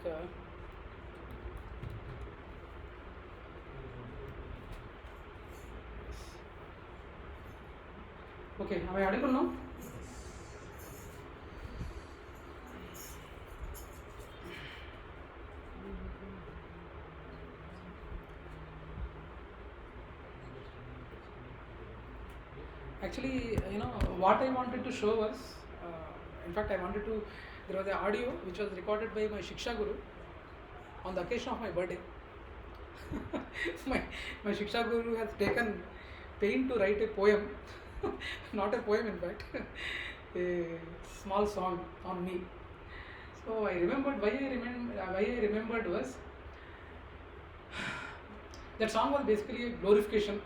Okay, am I audible now? Actually, what I wanted to show was, in fact, there was an audio which was recorded by my Shiksha Guru on the occasion of my birthday. my Shiksha Guru has taken pain to write a poem, not a poem in fact, a small song on me. So I remembered, why I remembered was, that song was basically a glorification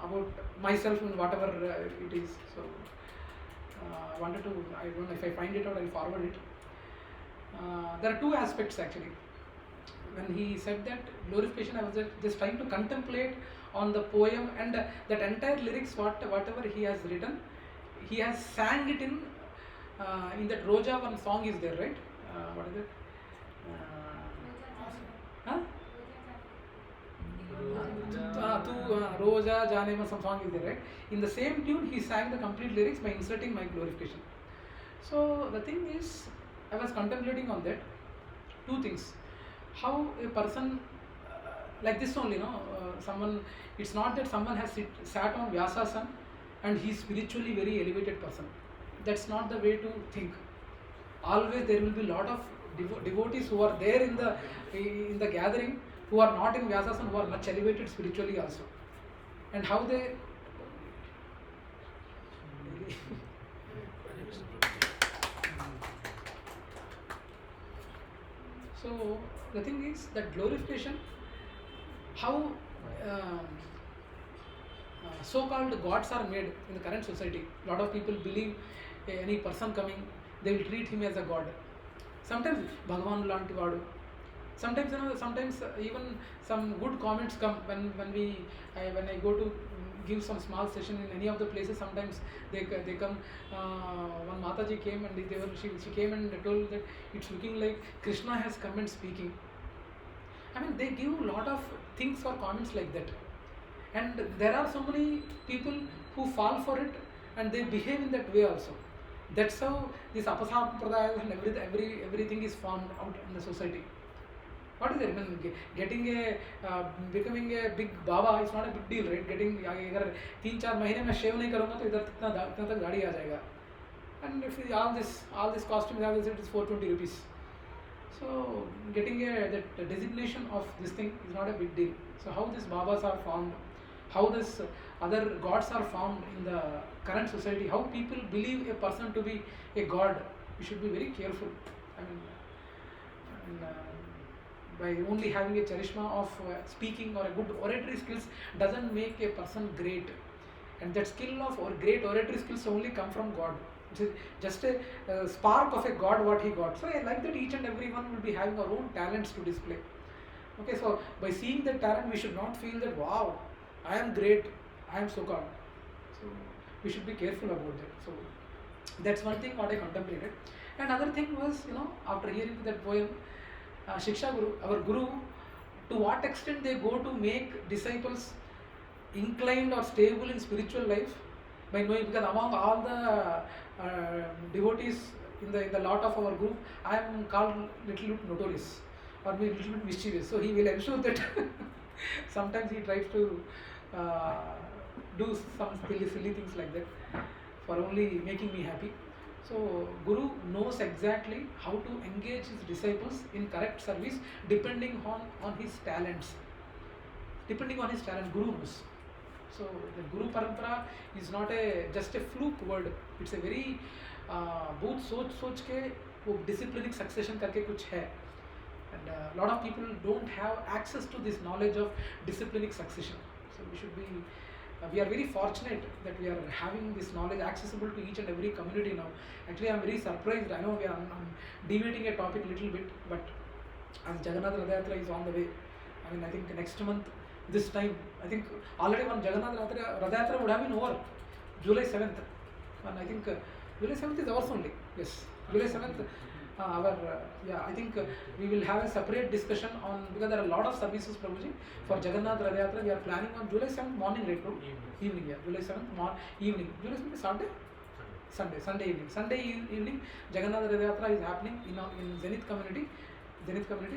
about myself and whatever it is. So I wanted to, I don't know if I find it out, I'll forward it. There are two aspects actually. When he said that glorification, I was just trying to contemplate on the poem and that entire lyrics, whatever he has written, he has sang it in that Roja one song is there, right? What is it? Huh? Roja Janema, some song is there, right? In the same tune, he sang the complete lyrics by inserting my glorification. So the thing is, I was contemplating on that. Two things. How a person like this only, someone, it's not that someone has sat on Vyasasana and he's spiritually very elevated person. That's not the way to think. Always there will be a lot of devotees who are there in the gathering, who are not in Vyasasana, who are much elevated spiritually also. And how they so the thing is that glorification, how so-called gods are made in the current society. A lot of people believe any person coming, they will treat him as a god. Sometimes Bhagavan lanti vadu. Sometimes sometimes even some good comments come when I go to give some small session in any of the places. Sometimes they come. One Mataji came and she came and told that it's looking like Krishna has come and speaking. I mean, they give a lot of things or comments like that, and there are so many people who fall for it and they behave in that way also. That's how this apasampradaya and everything is formed out in the society. What is it? I mean, becoming a big Baba is not a big deal, right? Getting, अगर 3-4 महीने में shave नहीं करूँगा तो इधर इतना तक गाड़ी आ जाएगा. And if all this costumes have it is 420 rupees. So getting that designation of this thing is not a big deal. So how these Babas are formed, how this other gods are formed in the current society, how people believe a person to be a god, we should be very careful. I mean, by only having a charisma of speaking or a good oratory skills doesn't make a person great. And that skill of great oratory skills only come from God. It's just a spark of a God what he got. So I like that each and every one will be having our own talents to display. Okay, so by seeing that talent, we should not feel that, wow, I am great, I am so called. So we should be careful about that. So that's one thing what I contemplated. And another thing was, after hearing that poem, Shiksha Guru, our Guru, to what extent they go to make disciples inclined or stable in spiritual life by knowing, because among all the devotees in the lot of our group, I am called little bit notorious or maybe little bit mischievous. So he will ensure that sometimes he tries to do some silly things like that for only making me happy. So Guru knows exactly how to engage his disciples in correct service depending on his talents. Depending on his talent, Guru knows. So the Guru Parampara is not just a fluke word. It's a very बहुत सोच के वो disciplinic succession करके कुछ है. And a lot of people don't have access to this knowledge of disciplinic succession. So we should be. We are very fortunate that we are having this knowledge accessible to each and every community now. Actually, I am very surprised. I know I'm deviating a topic a little bit, but as Jagannath Radha is on the way, I mean, I think next month, this time, I think already one Jagannath Radha would have been over, July 7th. And I think July 7th is ours only. Yes, July 7th. I think we will have a separate discussion on, because there are a lot of services, Prabhuji, for Jagannath Rath Yatra. We are planning on July 7th morning, right, Prabhu? Evening, yeah, July 7th evening. July 7th is Sunday evening. Evening, Jagannath Rath Yatra is happening in Zenith community.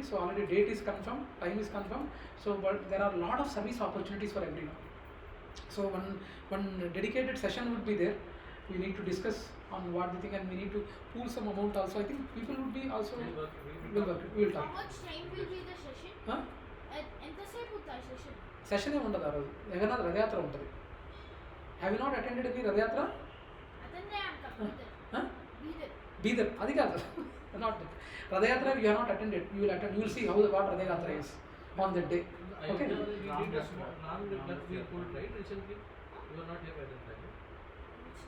So already date is confirmed, time is confirmed. So, but there are a lot of service opportunities for everyone. So one dedicated session would be there. We need to discuss on what they think, and we need to pool some amount also. I think people would be also will work. We will talk. How much time will be the session? Huh? ఎంతసేపు ఉంటుంది session? Session ఏ ఉండదు ఆ రోజు. జగన్నాథ్ రథయాత్ర ఉంటుంది. Have you not attended any Rath Yatra? Attend అయ్యాను కదా. Bidar. అది కాదు. Not that. Radhayatra you have not attended. You will attend. You will see how what Radhayatra is on that day. Okay. We did a small Ram we pulled right recently. You were not here by that time.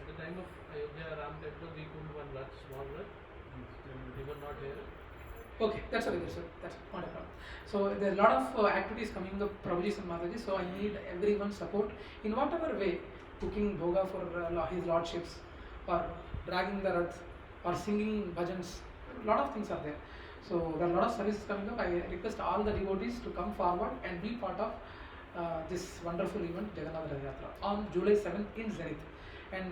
At the time of Ayodhya Ram Temple, we pulled one Rath, small Rath. We were not here. Okay, that's okay. That's not a problem. So there are a lot of activities coming up, Prabhuji and Mataji. So I need everyone's support in whatever way, cooking bhoga for his lordships, or dragging the rath, or singing bhajans. A lot of things are there. So there are a lot of services coming up. I request all the devotees to come forward and be part of this wonderful event, Jagannath Rath Yatra, on July 7th in Zenith. And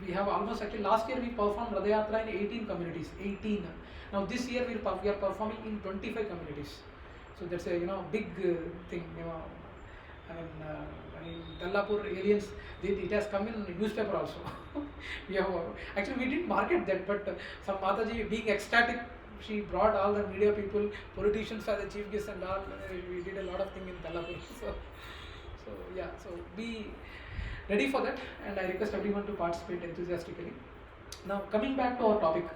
we have almost, actually last year we performed Rath Yatra in 18 communities. 18. Now this year we are performing in 25 communities. So that's a big thing. I mean Tallapur aliens, it has come in newspaper also. We have actually we didn't market that, but some Mataji being ecstatic, she brought all the media people, politicians as the chief guests and all. We did a lot of things in Tallapur. So be ready for that, and I request everyone to participate enthusiastically. Now coming back to our topic,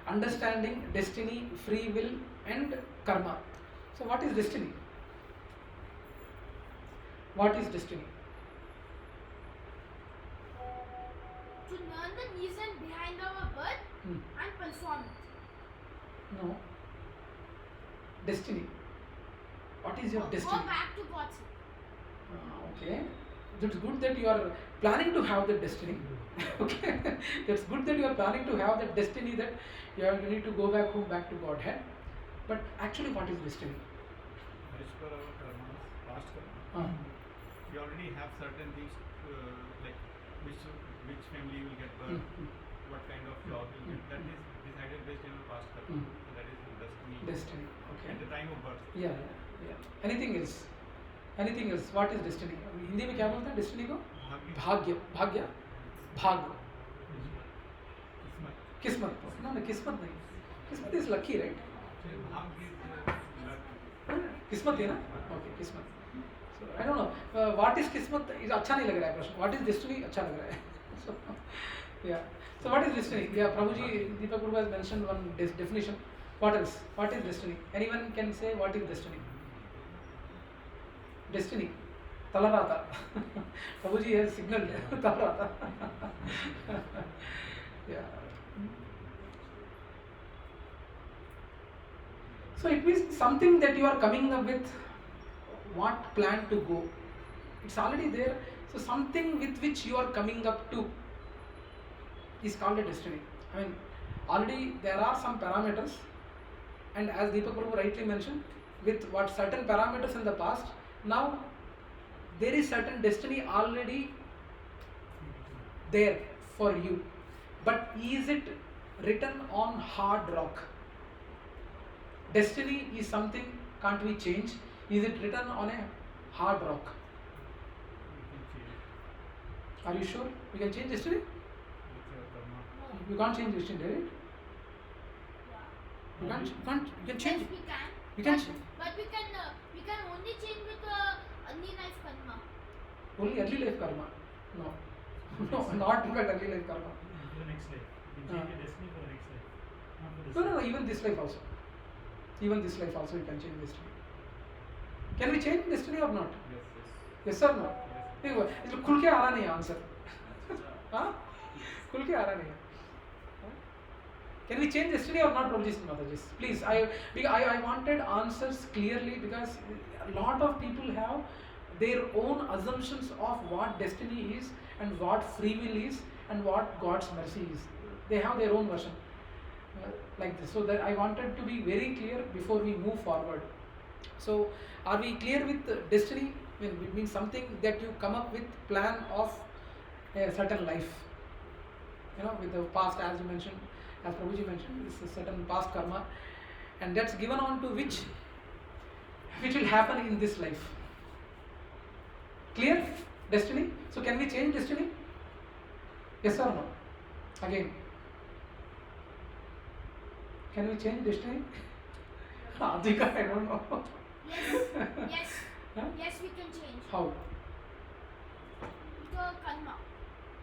understanding destiny, free will and karma. So what is destiny? What is destiny? To learn the reason behind our birth and perform it. No. Destiny. What is your destiny? Go back to God's will. Okay. It's good that you are planning to have that destiny. Okay. It's good that you are planning to have that destiny, that you need to go back home, back to Godhead. But actually, what is destiny? As per our karma, past karma, we already have certain things like which family will get birth, what kind of job will get. That is decided based on our past karma. So that is destiny. Destiny. Okay. At the time of birth. Yeah. Anything else? What is destiny? Hindi में क्या बोलते हैं destiny को? भाग्य. किस्मत. No, किस्मत नहीं. किस्मत is lucky, right? किस्मत है ना? Okay, किस्मत. So I don't know. What is किस्मत? इस अच्छा नहीं लग रहा है प्रश्न. What is destiny? अच्छा लग रहा है. So yeah. So what is destiny? Yeah, Prabhuji, Deepak Guru has mentioned one definition. What else? What is destiny? Anyone can say what is destiny? Destiny. Talarata. Prabhuji has signaled Talarata. Yeah. So it means something that you are coming up with, what plan to go. It's already there. So something with which you are coming up to is called a destiny. I mean, already there are some parameters, and as Deepak Prabhu rightly mentioned, with what certain parameters in the past, now there is certain destiny already there for you. But is it written on hard rock? Destiny is something can't be changed. Is it written on a hard rock? Are you sure we can change destiny? You can't change destiny, right? You can change. Yes, we can. You can but, change. But we can only change with early life karma. Only early life karma. No, not look at early life karma. For the next life. You can change your destiny for the next life. Not for this life. No, even this life also. Even this life also you can change destiny. Can we change destiny or not? Yes or no? देखो इसमें खुल के आ रहा नहीं answer. हाँ खुल के आ रहा नहीं. Can we change destiny or not, Prabhuji and Mataji? Please, I wanted answers clearly, because a lot of people have their own assumptions of what destiny is and what free will is and what God's mercy is. They have their own version. like this. So that I wanted to be very clear before we move forward. So are we clear with destiny? I mean, it means something that you come up with plan of a certain life. You know, with the past, as you mentioned, as Prabhuji mentioned, this is a certain past karma, and that's given on to which will happen in this life. Clear? Destiny? So can we change destiny? Yes or no? Again. Can we change destiny? Adhika, I don't know. Yes. Yes. Huh? Yes, we can change. How? The karma.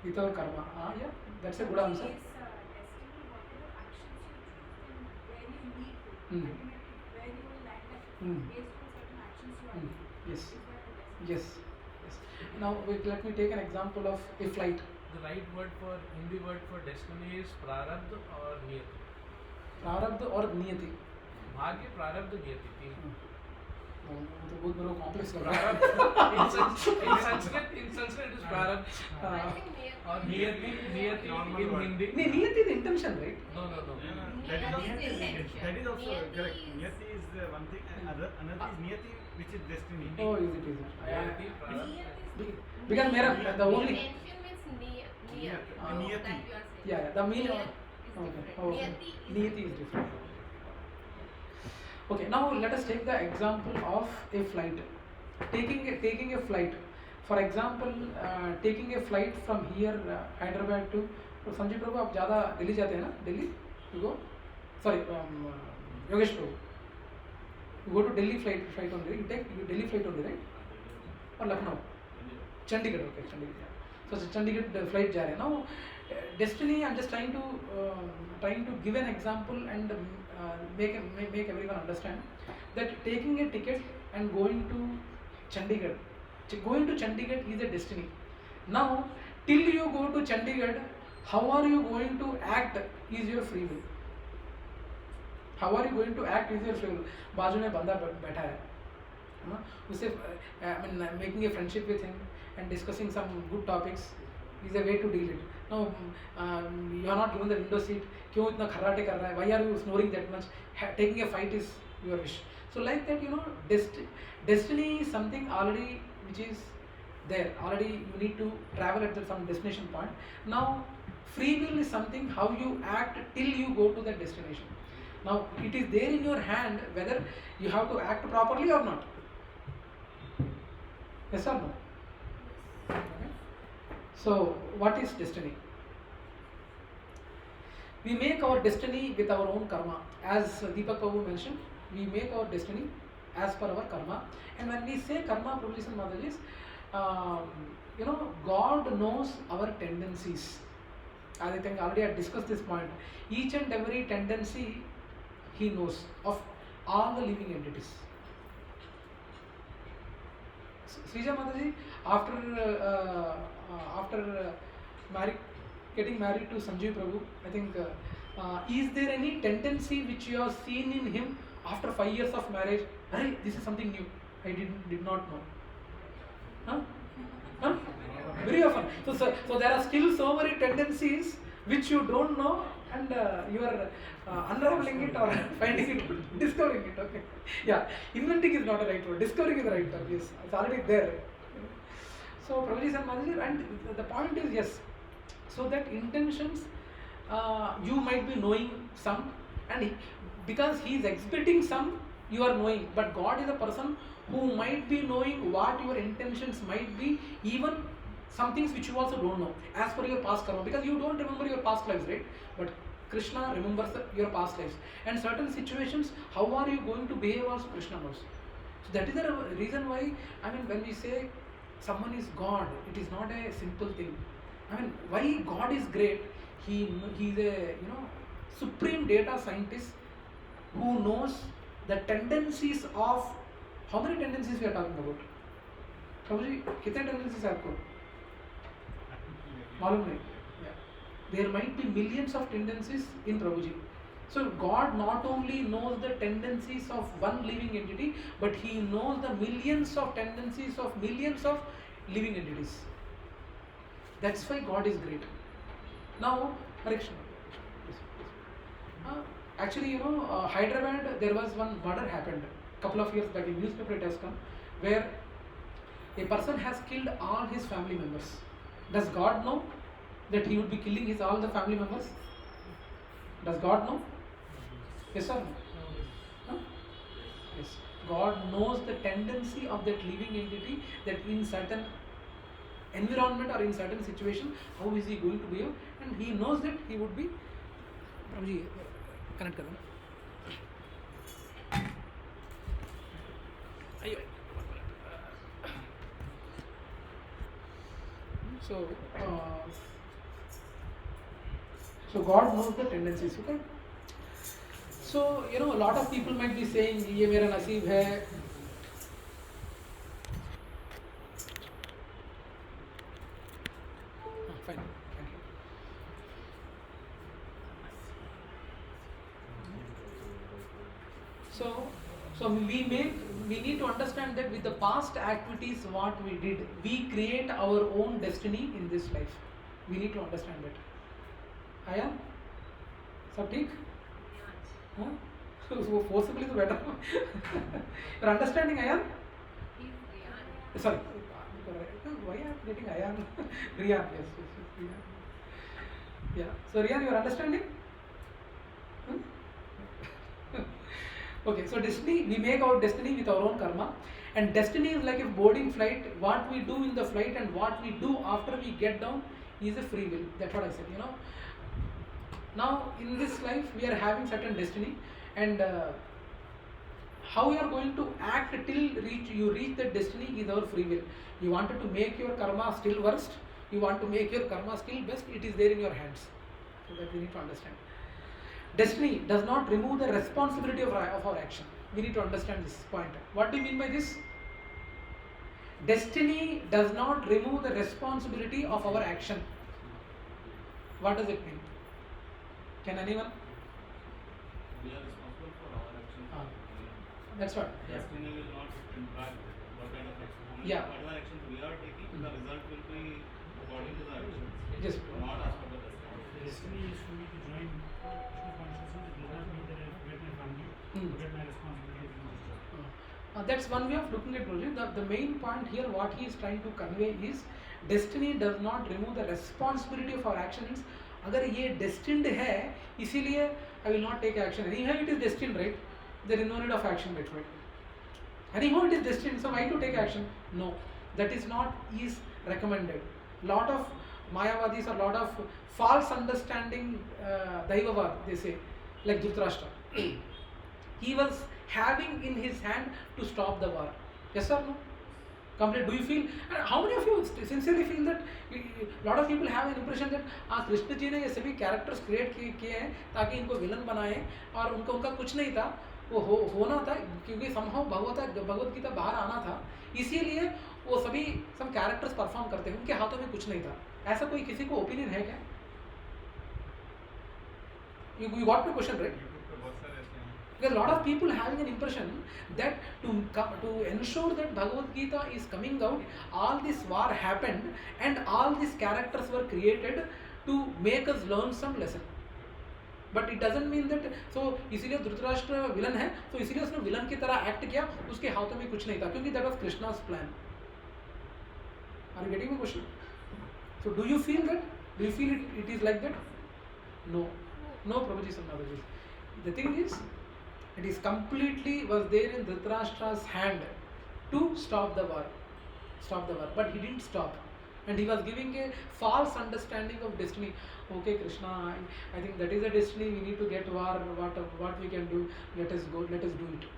With our karma. Yeah, that's a good answer. Destiny, whatever actions you choose and where you need to. Hmm. Ultimately, where you will land up Hmm. based on certain actions you are Hmm. taking. Yes. Is that the destiny? Yes. Yes. Now wait, let me take an example of a flight. The right word for Hindi word for destiny is prarabdha or niyati. प्रारब्ध और नियति. भाग्य प्रारब्ध नियति तीन. तो बहुत बड़ा कॉम्प्लेक्स लग रहा है. प्रारब्ध in Sanskrit it is prarabdha I think or niyati Normal in word. Hindi. नहीं, नियति is intention, right? No. That is also Niyati is intention. that is also Niyati correct. is- Niyati is one thing, and another is niyati, which is destiny. Oh, is it? Niyati, prarabdha. Because मेरा the only Intention means near. Niyati. That you are saying. yeah, the meaning Niyat of is okay. different. Oh, okay. Niyati Niyati is different. Okay, now let us take the example of a flight. Taking a flight. For example, taking a flight from here Hyderabad to Sanjeev प्रभु आप ज़्यादा दिल्ली जाते हैं ना? Delhi? You go? Sorry, Yogesh Prabhu. You go to Delhi flight only. You take Delhi flight only, right? और Lucknow. Chandigarh, okay, Chandigarh. Yeah. So Chandigarh flight जा रहे हैं. Now, destiny. I'm just trying to give an example and make everyone understand that taking a ticket and going to Chandigarh. Going to Chandigarh is a destiny. Now, till you go to Chandigarh, how are you going to act is your free will. How are you going to act is your free will. बाजू में बंदा बैठा है ना, उसे I mean making a friendship with him and discussing some good topics is a way to deal it. No, you are not given the window seat. क्यों इतना खर्राटे कर रहा है? Why are you snoring that much? Taking a fight is your wish. So like that, you know, destiny is something already which is there. Already you need to travel at some destination point. Now, free will is something how you act till you go to that destination. Now, it is there in your hand whether you have to act properly or not. Yes or no? Okay. So, what is destiny? We make our destiny with our own karma. As Deepak Prabhu mentioned, we make our destiny as per our karma. And when we say karma, Prabhuji and Mataji's, you know, God knows our tendencies. I think already I discussed this point. Each and every tendency He knows of all the living entities. Srija Mataji, after getting married to Sanjeev Prabhu, I think, is there any tendency which you have seen in him after 5 years of marriage? Hey, this is something new. I did not know. Huh? Very often. So there are still so many tendencies which you don't know, and you are unraveling it or finding it, discovering it. Okay. Yeah, inventing is not the right word. Discovering is the right word. Yes, it's already there. So Prabhuji and Mataji, and the point is yes. So that intentions, you might be knowing some, and because he is exhibiting some, you are knowing. But God is a person who might be knowing what your intentions might be, even some things which you also don't know, as per your past karma, because you don't remember your past lives, right? But Krishna remembers your past lives, and certain situations, how are you going to behave also Krishna knows. So that is the reason why, I mean, when we say someone is God, it is not a simple thing. I mean, why God is great? He is a supreme data scientist who knows the tendencies of, how many tendencies we are talking about? Prabhuji, कितने tendencies है आपको? मालूम नहीं? Yeah. There might be millions of tendencies in Prabhuji. So God not only knows the tendencies of one living entity, but He knows the millions of tendencies of millions of living entities. That's why God is great. Now, Hare Krishna. Actually, Hyderabad, there was one murder happened couple of years back. In newspaper it has come, where a person has killed all his family members. Does God know that he would be killing his all the family members? Does God know? Yes or no? Huh? Yes. God knows the tendency of that living entity, that in certain environment or in certain situation, how is he going to behave, and he knows that he would be. Prabhuji, connect karo. Ayyo. So God knows the tendencies, okay? So, a lot of people might be saying, ये मेरा नसीब है. Fine, thank you. So we need to understand that with the past activities what we did, we create our own destiny in this life. We need to understand that. Aya? Sab theek? Huh? So forcibly is better. You're understanding, Ayan? Sorry. Why are you getting Ayan? Riyan, yes, Riyan. Yeah. So Riyan, you are understanding? Okay, so destiny, we make our destiny with our own karma, and destiny is like a boarding flight. What we do in the flight and what we do after we get down is a free will. That's what I said, Now, in this life, we are having certain destiny, and how you are going to act till you reach that destiny is our free will. You wanted to make your karma still worst, you want to make your karma still best, it is there in your hands. So that we need to understand. Destiny does not remove the responsibility of our action. We need to understand this point. What do you mean by this? Destiny does not remove the responsibility of our action. What does it mean? Can anyone? We are responsible for our actions. That's what. Destiny will not impact what kind of action. Yeah. Whatever actions we are taking, the result will be according to the actions. Just Not as per the destiny. Destiny is for me to join Krishna consciousness. It does not mean that I get my family, get my responsibilities in this job. That's one way of looking at project. The main point here, what he is trying to convey is, destiny does not remove the responsibility of our actions. अगर ये destined है, इसीलिए I will not take action. Anyhow it is destined, right? There is no need of action, that's why. Anyhow it is destined, so why to take action? No, that is not is recommended. Lot of Mayavadis or lot of false understanding, Daivavad, they say, like Dhritarashtra. He was having in his hand to stop the war. Yes or no? Complete. Do you feel? And how many of you sincerely feel that? Lot of people have an impression that Krishna ji ने ये सभी characters create किए हैं ताकि इनको villain बनाए, और उनका कुछ नहीं था, वो होना था क्योंकि somehow भगवत गीता बाहर आना था, इसीलिए वो सभी some characters perform करते हैं, उनके हाथों में कुछ नहीं था. ऐसा कोई किसी को opinion है क्या? You got my question, right? Because a lot of people having an impression that to ensure that Bhagavad Gita is coming out, all this war happened and all these characters were created to make us learn some lesson. But it doesn't mean that, so इसीलिए Dhritarashtra villain है, तो इसीलिए उसने villain की तरह act किया, उसके हाथों में कुछ नहीं था, क्योंकि that was Krishna's plan. Are you getting my question? So do you feel that? Do you feel it is like that? No. No, Prabhuji Sannadaji. The thing is, it is completely was there in Dhritarashtra's hand to stop the war, but he didn't stop, and he was giving a false understanding of destiny. Okay, Krishna, I think that is a destiny. We need to get war. What we can do? Let us go. Let us do it.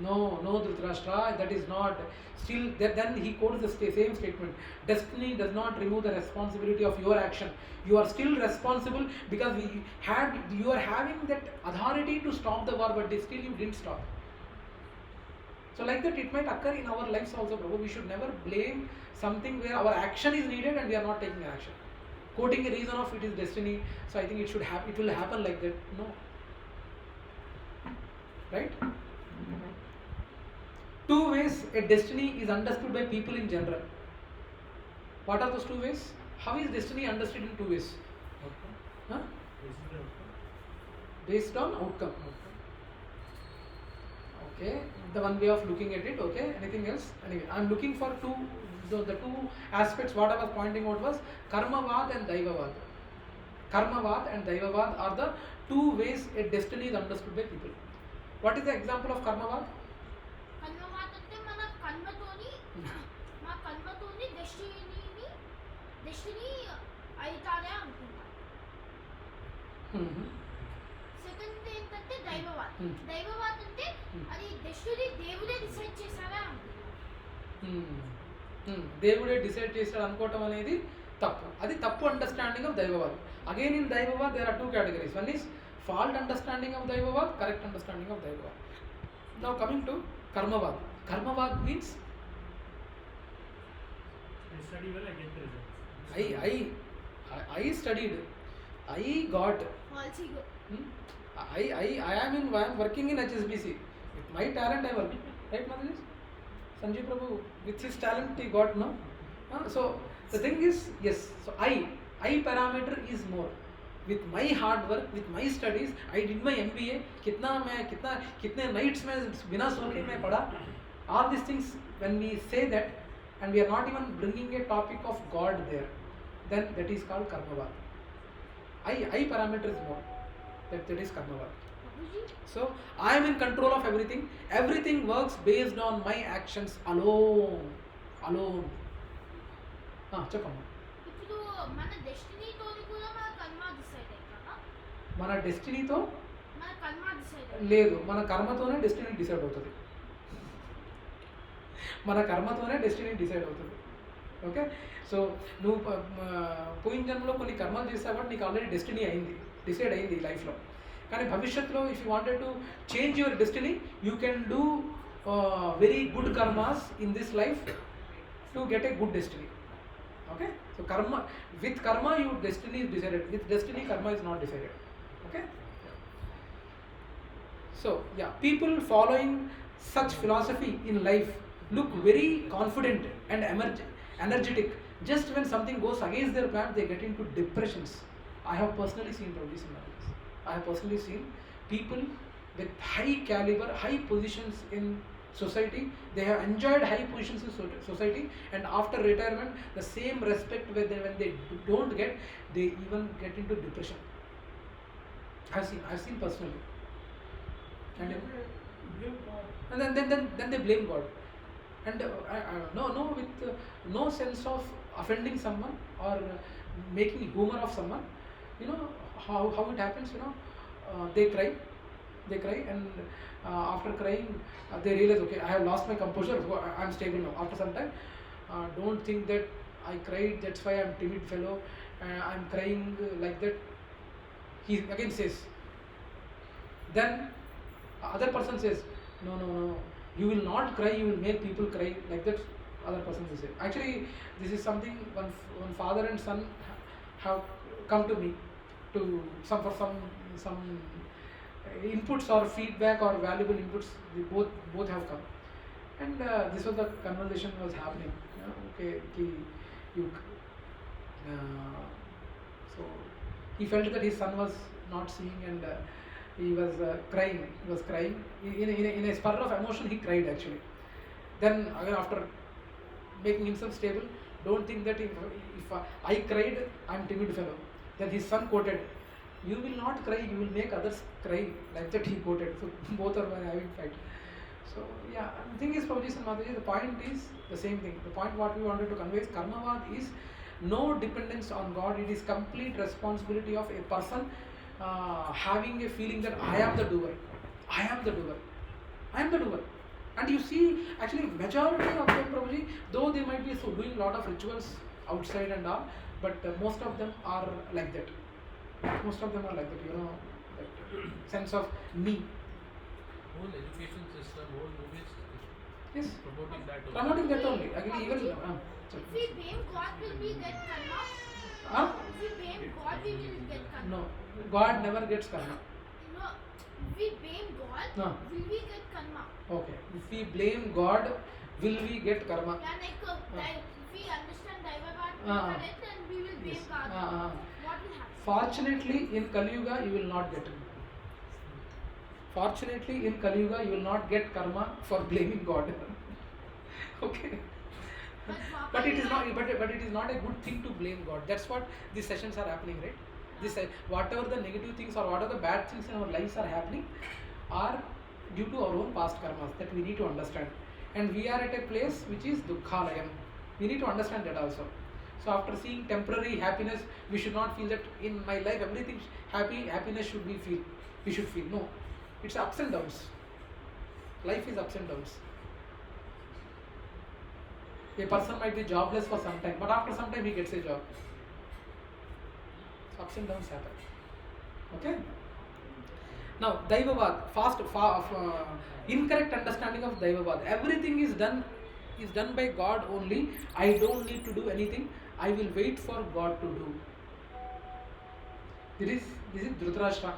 No, Dhritarashtra, that is not. Still, then he quotes the same statement. Destiny does not remove the responsibility of your action. You are still responsible because you are having that authority to stop the war, but still you didn't stop. So like that, it might occur in our lives also, Prabhu. We should never blame something where our action is needed and we are not taking action. Quoting a reason of it is destiny, so I think it should happen. It will happen like that. No. Right? Two ways a destiny is understood by people in general. What are those two ways? How is destiny understood in two ways? Huh? based on outcome. Okay, the one way of looking at it. Okay, anything else? Anyway, I'm looking for the two aspects. What I was pointing out was karmavad and daivavad. Karmavad and daivavad are the two ways a destiny is understood by people. What is the example of karmavad? కర్మవాత అంటే మన కర్మతోని destiny అవుతానే అనుకుంటాం. Second ఏంటంటే దైవవాద్. దైవవాద్ అంటే అది destiny దేవుడే decide చేశారా అనుకుంటాం. దేవుడే డిసైడ్ చేశాడు అనుకోవటం అనేది తప్పు. అది తప్పు అండర్స్టాండింగ్ ఆఫ్ దైవవాద్. Again in Daivavad there are two categories. One is fault understanding of Daivavad, correct understanding of Daivavad. Now coming to Karmavad. Karmavad means I study well, I get the results. I studied, I got, False ego. I am working in HSBC. With my talent I work. Right, Mataji? Sanjeev Prabhu, with his talent he got, no? So the thing is, yes, so I parameter is more. With my hard work, with my studies, I did my MBA. कितने nights में बिना सोने में पढ़ा. All these things, when we say that, and we are not even bringing a topic of God there, then that is called karmavad. I parameter is more. That is karmavad. So I am in control of everything. Everything works based on my actions alone. చెప్పమ్మా. ఇప్పుడు మన డెస్టినీతోని కూడా మన కర్మ decide అవుతారా? మన డెస్టినీతో మన కర్మ డిసైడ్ లేదు, మన కర్మతోనే డెస్టినీ డిసైడ్ అవుతుంది. మన కర్మతోనే డెస్టినీ డిసైడ్ అవుతుంది. ఓకే, సో నువ్వు పోయిన జన్మలో కొన్ని కర్మలు చేసావు కాబట్టి నీకు ఆల్రెడీ డెస్టినీ అయింది, డిసైడ్ అయింది లైఫ్లో. కానీ భవిష్యత్తులో if you wanted to change your destiny, you can do very good karmas in this life to get a good destiny. Okay, so with karma your destiny is decided. With destiny karma is not decided. Okay, so yeah, people following such philosophy in life look very confident and energetic. Just when something goes against their plan, they get into depressions. I have personally seen this. I have personally seen people with high caliber, high positions in society. They have enjoyed high positions in society, and after retirement the same respect when they don't get, they even get into depression. I've seen personally. And then they blame God, and no with no sense of offending someone or making humor of someone. You know how it happens, you know. They cry and after crying they realize, okay, I have lost my composure, so I am stable now. After some time, don't think that I cried, that's why I am timid fellow, I am crying like that. He again says, then other person says, no, you will not cry, you will make people cry, like that other person will say. Actually this is something one father and son have come to me to for some inputs or feedback or valuable inputs. They both have come, and this was the conversation was happening. Okay, so he felt that his son was not seeing, and he was crying. In a spur of emotion he cried actually. Then again, after making himself stable, don't think that if I cried, I am timid fellow. Then his son quoted, you will not cry, you will make others cry, like that he quoted. So both are having fight. So yeah, the thing is, Prabhuji and Mataji, the point is the same thing. The point what we wanted to convey is karmavad is no dependence on God. It is complete responsibility of a person having a feeling that I am the doer. And you see, actually majority of them, Prabhuji, though they might be doing a lot of rituals outside and all, but most of them are like that. Most of them are like that, you know, that sense of me. Whole education system, whole movies, Yes, promoting that only. Again, even if we blame God, will we get karma? If we blame God, we will get karma. no, God never gets karma. No, if we blame God, No. will we get karma? Okay, if we blame God, will we get karma? Yeah, like if we understand Daivavad Ah. correct, then we will blame Yes. God. Ah. What will happen? Fortunately, in Kali Yuga, you will not get it. Fortunately, in Kali Yuga, you will not get karma for blaming God. Okay. But it is not. But it is not a good thing to blame God. That's what these sessions are happening, right? This whatever the negative things or whatever the bad things in our lives are happening, are due to our own past karmas that we need to understand. And we are at a place which is dukkhalayam. We need to understand that also. So after seeing temporary happiness, we should not feel that in my life everything happiness should be feel. We should feel. No, it's ups and downs. Life is ups and downs. A person might be jobless for some time, but after some time he gets a job. Ups and downs happen. Okay. Now, Daivavad, incorrect understanding of Daivavad. Everything is done by God only. I don't need to do anything. I will wait for God to do. This is Dhritarashtra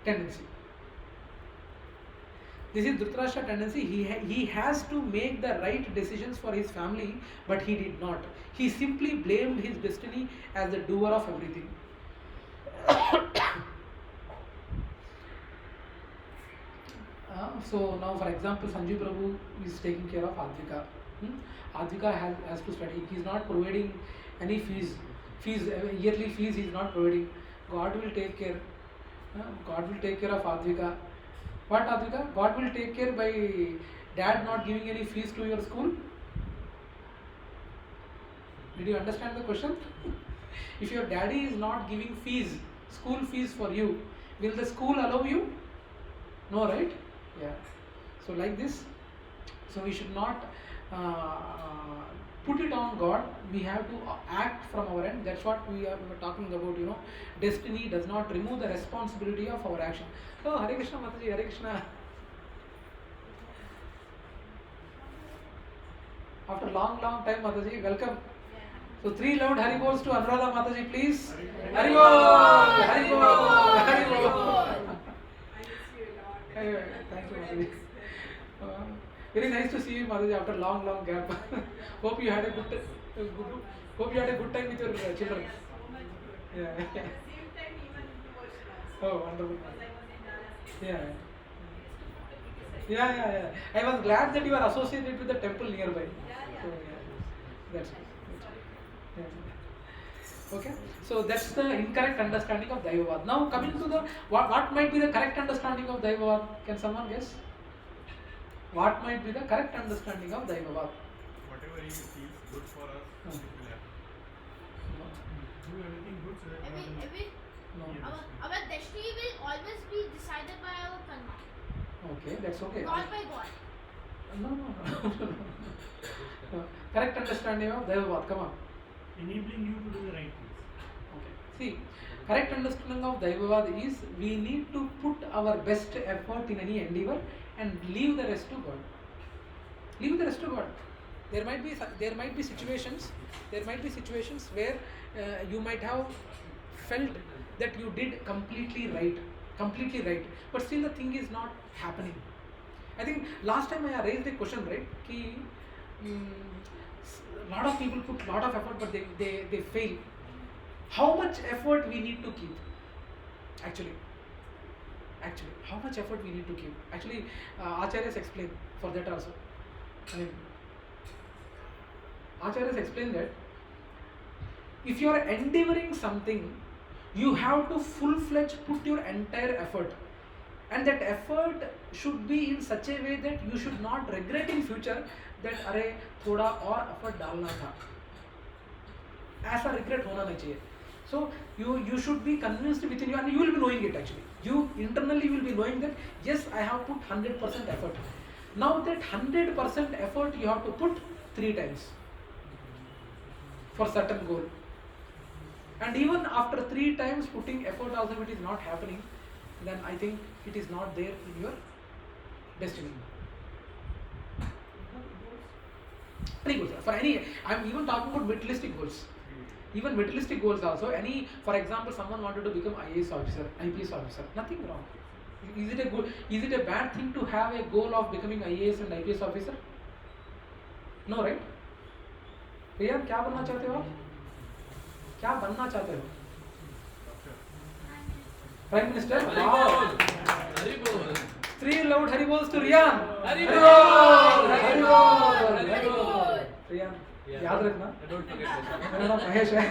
tendency. This is Dhritarashtra tendency. He has to make the right decisions for his family, but he did not. He simply blamed his destiny as the doer of everything. So now, for example, Sanjeev Prabhu is taking care of Advika. Advika has to study. He is not providing any fees. Yearly fees he is not providing. God will take care. God will take care of Advika. What Advika? God will take care by dad not giving any fees to your school. Did you understand the question? If your daddy is not giving fees, school fees for you, will the school allow you? No, right? Yeah. So like this, so we should not put it on God. We have to act from our end. That's what we were talking about. Destiny does not remove the responsibility of our action. Oh, Hare Krishna Mataji, Hare Krishna. After long time, Mataji, welcome. So 3 loud Hari Bols to Anuradha Mataji, please. Hari Bol! Hari Bol! Hari Bol! Thank you, Mataji. Very nice to see you, Mataji, after long gap. Hope you had a good time with your children. Yeah. At the same time, even devotionals. Oh, wonderful. Because I was in Dallas. Yeah. Yeah. Yeah. I was glad that you are associated with the temple nearby. Yeah. So, that's good. Yeah. Okay. So that's the incorrect understanding of Daivavad. Now coming to the what might be the correct understanding of Daivavad? Can someone guess? What might be the correct understanding of Daivavad? Whatever he feels good for us, it will happen. Do everything good so that No. Our destiny will always be decided by our karma, Okay, that's okay. not by God. No. Correct understanding of Daivavad. Come on. enabling you to do the right things. Okay. See, correct understanding of Daivavad is we need to put our best effort in any endeavor and leave the rest to God. Leave the rest to God. There might be situations where you might have felt that you did completely right, but still the thing is not happening. I think last time I raised a question, right? Ki, lot of people put lot of effort, but they fail. How much effort we need to keep? Actually, how much effort we need to keep? Actually, Acharyas explain for that also. I mean, Acharyas explain that if you are endeavoring something, you have to full-fledged put your entire effort, and that effort should be in such a way that you should not regret in future that अरे थोड़ा और effort डालना था. ऐसा regret होना नहीं चाहिए. So you should be convinced within you, and you will be knowing it actually. You internally will be knowing that yes, I have put 100% effort. Now that 100% effort you have to put 3 times for certain goal. And even after 3 times putting effort also, if it is not happening, then I think it is not there in your destiny. Any goals, for any, I am even talking about materialistic goals. Even materialistic goals also, for example, someone wanted to become IAS officer, IPS officer, nothing wrong. Is it a bad thing to have a goal of becoming IAS and IPS officer? No, right? भैया क्या बनना चाहते हो आप? क्या बनना चाहते हो? Prime Minister. Haribol. Haribol. 3 loud Haribols to Rian. Haribol. Haribol. Haribol. Rian. Yeah. याद रखना. And don't forget this. मेरा नाम महेश है.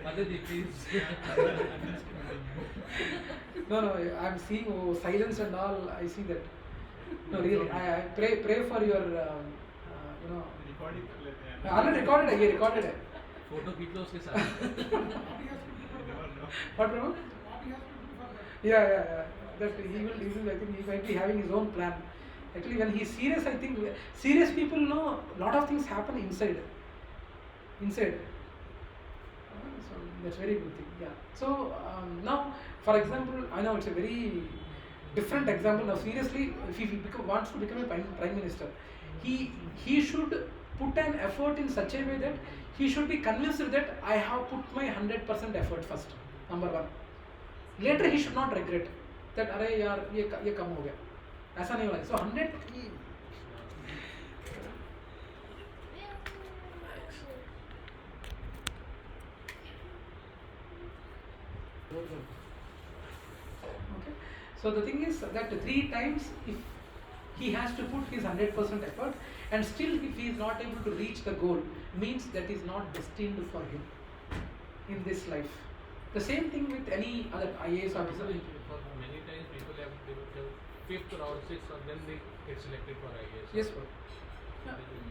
Aditi, please. No, I'm seeing silence and all. I see that. No, really. I pray for your, you know. Recording. I already recorded it. He recorded it. Photo खींच लो उसके साथ. Never know. What, Prabhu? Yeah. That he will. I think he might be having his own plan. Actually, when he's serious, I think serious people know a lot of things happen inside. So that's very good thing. Yeah. So now, for example, I know it's a very different example. Now, seriously, if he wants to become a prime minister, he should put an effort in such a way that he should be convinced that I have put my 100% effort first. Number one. Later he should not regret that अरे यार ये कम हो गया. ऐसा नहीं होगा. So 100. Okay. So the thing is that 3 times if he has to put his 100% effort, and still if he is not able to reach the goal, means that is not destined for him in this life. The same thing with any other IAS officer. For many times people have given 5th round, 6th round, then they get selected for IAS. Yes, sir.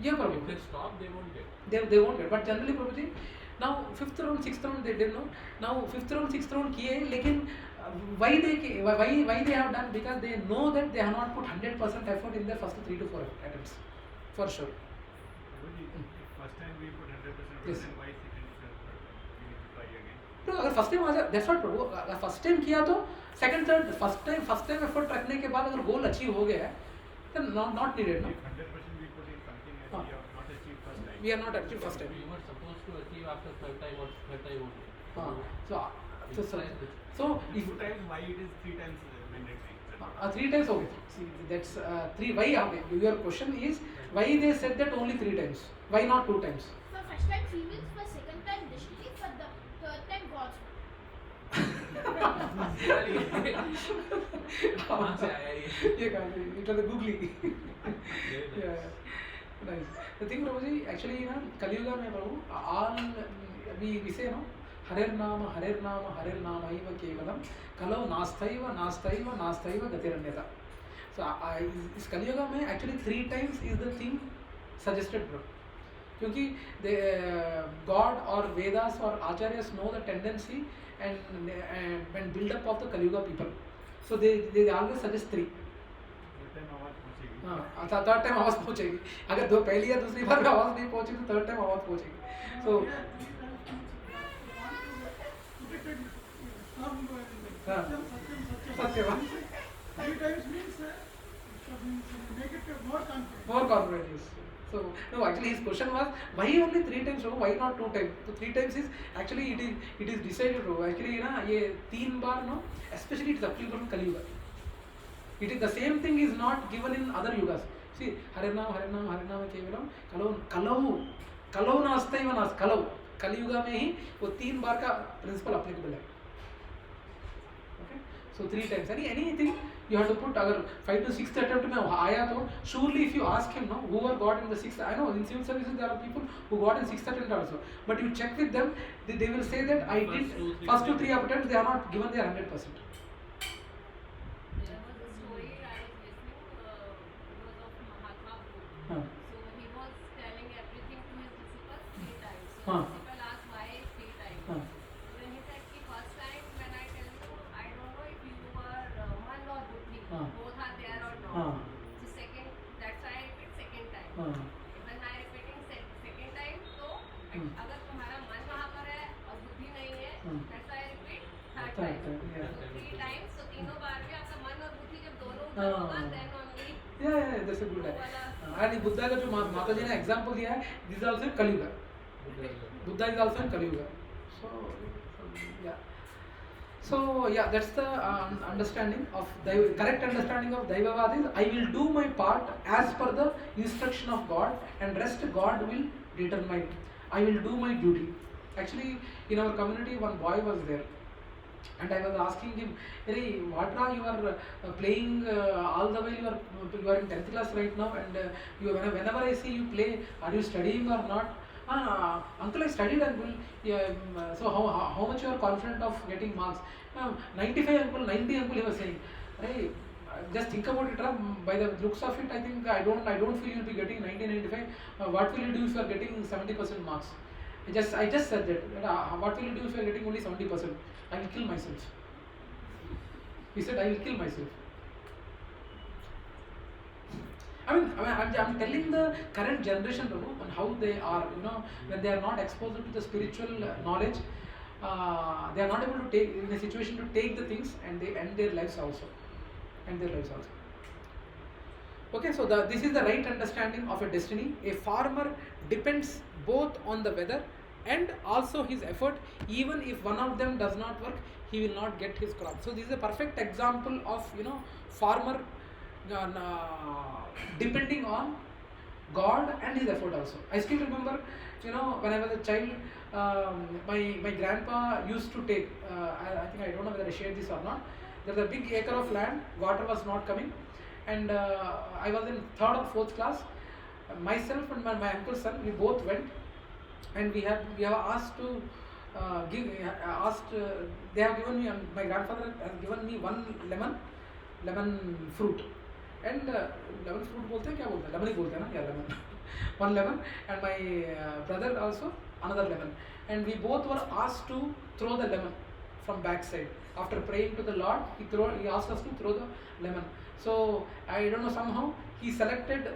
Yeah, Prabhu. If they stop, they won't get. They won't get. But generally, Prabhuji, now 5th round, 6th round they didn't know. Now 5th round, 6th round किए, लेकिन why they have done? Because they know that they have not put 100% effort in their first 3 to 4 attempts, for sure. First time we put 100%, Yes. then why second, third time? We need to try again. तो अगर first time आ जाए, that's what Prabhu, अगर first time किया तो second third first time effort रखने के बाद अगर गोल अचीव हो गया है, then not needed, no? If 100% we put in something and we have not achieved first time. We are not achieved first time. You were supposed to achieve after third time or third time only. So if 2 times, why it is 3 times mandatory? 3 times, okay. See, that's 3. Why? Okay. Your question is why they said that only 3 times? Why not 2 times? For first time females, for second time destiny, for the third time God's will. कहाँ से आया ये? ये कहाँ से? It was a googly. Yeah. Nice. The thing, Prabhuji, actually, ना कलियुगा में प्रभु all we say no. हरेर नाम इव केवलम कलो नास्तैव गतिरन्यथा. So इस कलियुगा में actually 3 times is the thing suggested, bro. क्योंकि God or Vedas or Acharyas know the tendency and build up of the Kaliyuga people. So they always suggest 3. Third time आवाज पहुंचेगी. अगर पहली या दूसरी बार में आवाज नहीं पहुंची तो थर्ड टाइम आवाज पहुंचेगी. So Satyavan 3 times means make it more confident. more confident, yes. So no, actually his question was why only 3 times, why not 2 times? So 3 times is actually it is decided, actually ना ये 3 बार no, especially it is applicable in Kali Yuga. It is the same thing is not given in other yugas. See, Hare Naam केवलम कलौ नास्तैव नास्त कलौ. Kali Yuga में ही वो 3 बार का principle applicable है. Okay, so 3 times. Anything you have to put. अगर 5 to 6th attempt में आया तो surely if you ask him, no, who were got in the 6th. I know in civil services there are people who got in 6th attempt also. But you check with them, they will say that I did first 2-3 attempts they are not given their 100%. There was a story I was listening, was of Mahatma Buddha. हाँ. So he was telling everything to his disciples 3 times. So हाँ. disciple asked why 3 times. हाँ. Then he said कि first time when I tell you, I don't know if you were man or buddhi, हाँ. both are there or not. हाँ. So second, that's why I repeat second time. हाँ. When I repeating second time, तो हम्म. अगर तुम्हारा मन वहाँ पर है और बुद्धि नहीं है, हम्म. that's why I repeat third Third time. time, yeah. So 3 times, तो तीनों बार में आपका मन और बुद्धि जब दोनों हाँ. उधर होगा, then only Yeah, that's a good idea. And Buddha का जो माता जी ने एग्जाम्पल दिया है, this is also in Kali Yuga. Buddha is also in Kali Yuga. So yeah, that's the understanding of correct understanding of Daivavad is I will do my part as per the instruction of God and rest God will determine. I will do my duty. Actually, in our community, one boy was there. And I was asking him, hey, Vatra, you are playing all the way, you are in 10th class right now, and whenever I see you play, are you studying or not? Uncle, I studied, uncle. Yeah, so how much you are confident of getting marks? 95, uncle, 90, uncle, he was saying. Hey, just think about it, by the looks of it, I think I don't feel you'll be getting 90, 95. What will you do if you are getting 70% marks? I just said that. What will you do if you are getting only 70%? I will kill myself. He said, I will kill myself. I'm telling the current generation, Prabhu, and how they are, when they are not exposed to the spiritual knowledge, they are not able to take, in a situation to take the things, and they end their lives also. Okay, so this is the right understanding of a destiny. A farmer depends both on the weather and also his effort. Even if one of them does not work, he will not get his crop. So this is a perfect example of farmer depending on God and his effort also. I still remember, when I was a child, my grandpa used to take, I think, I don't know whether I shared this or not. There's a big acre of land, water was not coming, and I was in 3rd or 4th class. Myself and my uncle's son, we both went, and we have asked to they have given me, my grandfather has given me one lemon fruit, and lemon fruit bolte hain, kya bolte hain, lemon hi bolte hain na, yeah, lemon. One lemon, and my brother also another lemon, and we both were asked to throw the lemon from backside. After praying to the Lord, he asked us to throw the lemon. So I don't know, somehow he selected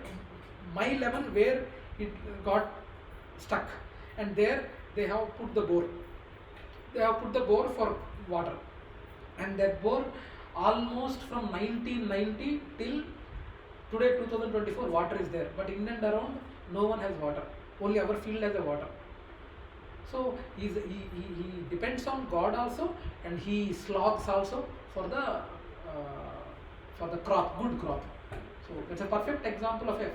my lemon where it got stuck, and there they have put the bore. They have put the bore for water, and that bore almost from 1990 till today 2024 water is there, but in and around no one has water. Only our field has a water. So he depends on God also, and he slogs also for the crop, good crop. So it's a perfect example of a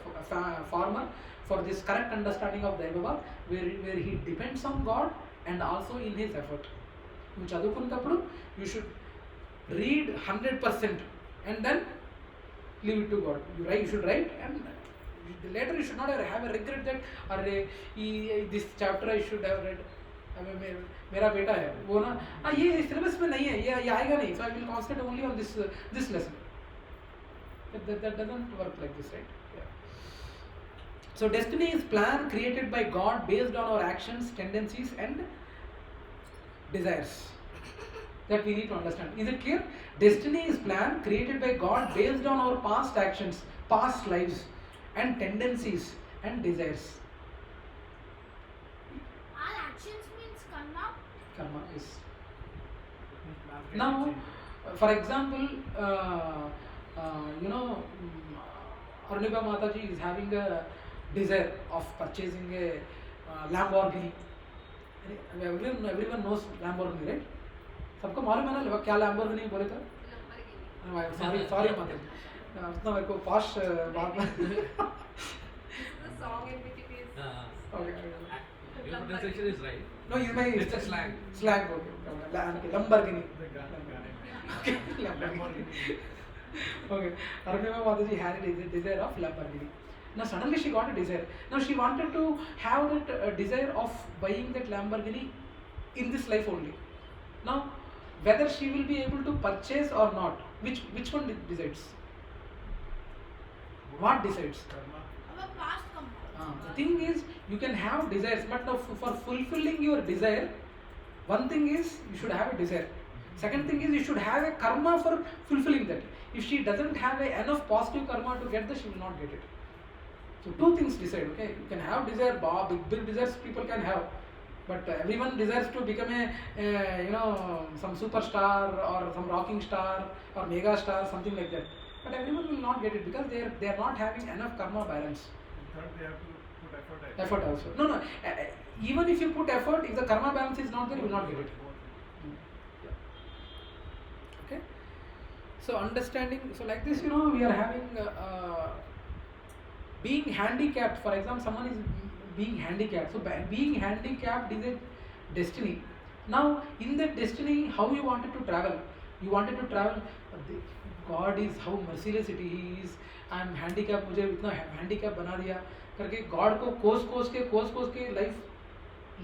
farmer for this correct understanding of Daivava, where he depends on God and also in his effort. You chadukunnappudu, you should read 100% and then leave it to God. You should write, and later you should not have a regret that this chapter I should have read. मेरा बेटा है वो ना ये syllabus में नहीं है, ये आएगा नहीं, so I will concentrate only on this lesson. That doesn't work like this, right? Yeah. So destiny is plan created by God based on our actions, tendencies, and desires. That we need to understand. Is it clear? Destiny is plan created by God based on our past actions, past lives, and tendencies and desires. All actions means karma. Karma is. Now, for example, Aruniba Mataji is having a desire of purchasing a Lamborghini. Everyone knows Lamborghini, right? सबको मालूम है ना क्या Lamborghini बोले थे? Sorry माता जी, उतना मेरे को पास बात में. The song in which it is. Okay. Your pronunciation is right. No, it's a slang. Slang, okay. Lamborghini. Okay, Lamborghini. Okay, Arunima Mataji had a desire of Lamborghini. Now suddenly she got a desire. Now she wanted to have that desire of buying that Lamborghini in this life only. Now, whether she will be able to purchase or not, which one decides? What decides? Our past karma. The thing is, you can have desires, but now for fulfilling your desire, one thing is you should have a desire. Second thing is you should have a karma for fulfilling that. If she doesn't have enough positive karma to get that, she will not get it. So two things decide. Okay, you can have desire, big desires people can have, but everyone desires to become some superstar or some rocking star or mega star, something like that. But everyone will not get it because they are not having enough karma balance. Third, they have to put effort. Effort also. No. Even if you put effort, if the karma balance is not there, you will not get it. Okay. So understanding. So like this, we are having being handicapped. For example, someone is being handicapped. So being handicapped is a destiny. Now, in that destiny, how you wanted to travel? You wanted to travel. God is how merciless it is. He is. I am handicapped. मुझे इतना handicap बना दिया करके God को कोस के life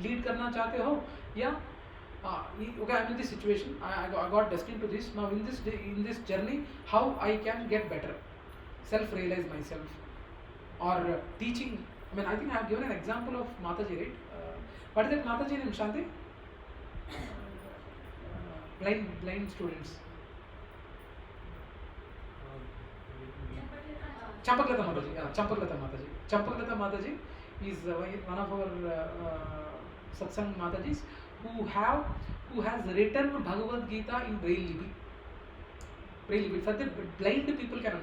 lead करना चाहते हो या okay, I'm in this situation. I got destined to this. Now in this journey, how I can get better, self-realize myself, or teaching. I mean, I think I have given an example of Mataji, right? What is that Mataji name, Shanti? Blind students. Champaklata Mataji. Champaklata Mataji is one of our satsang Matajis who has written Bhagavad Gita in Braille Lipi. So that blind people can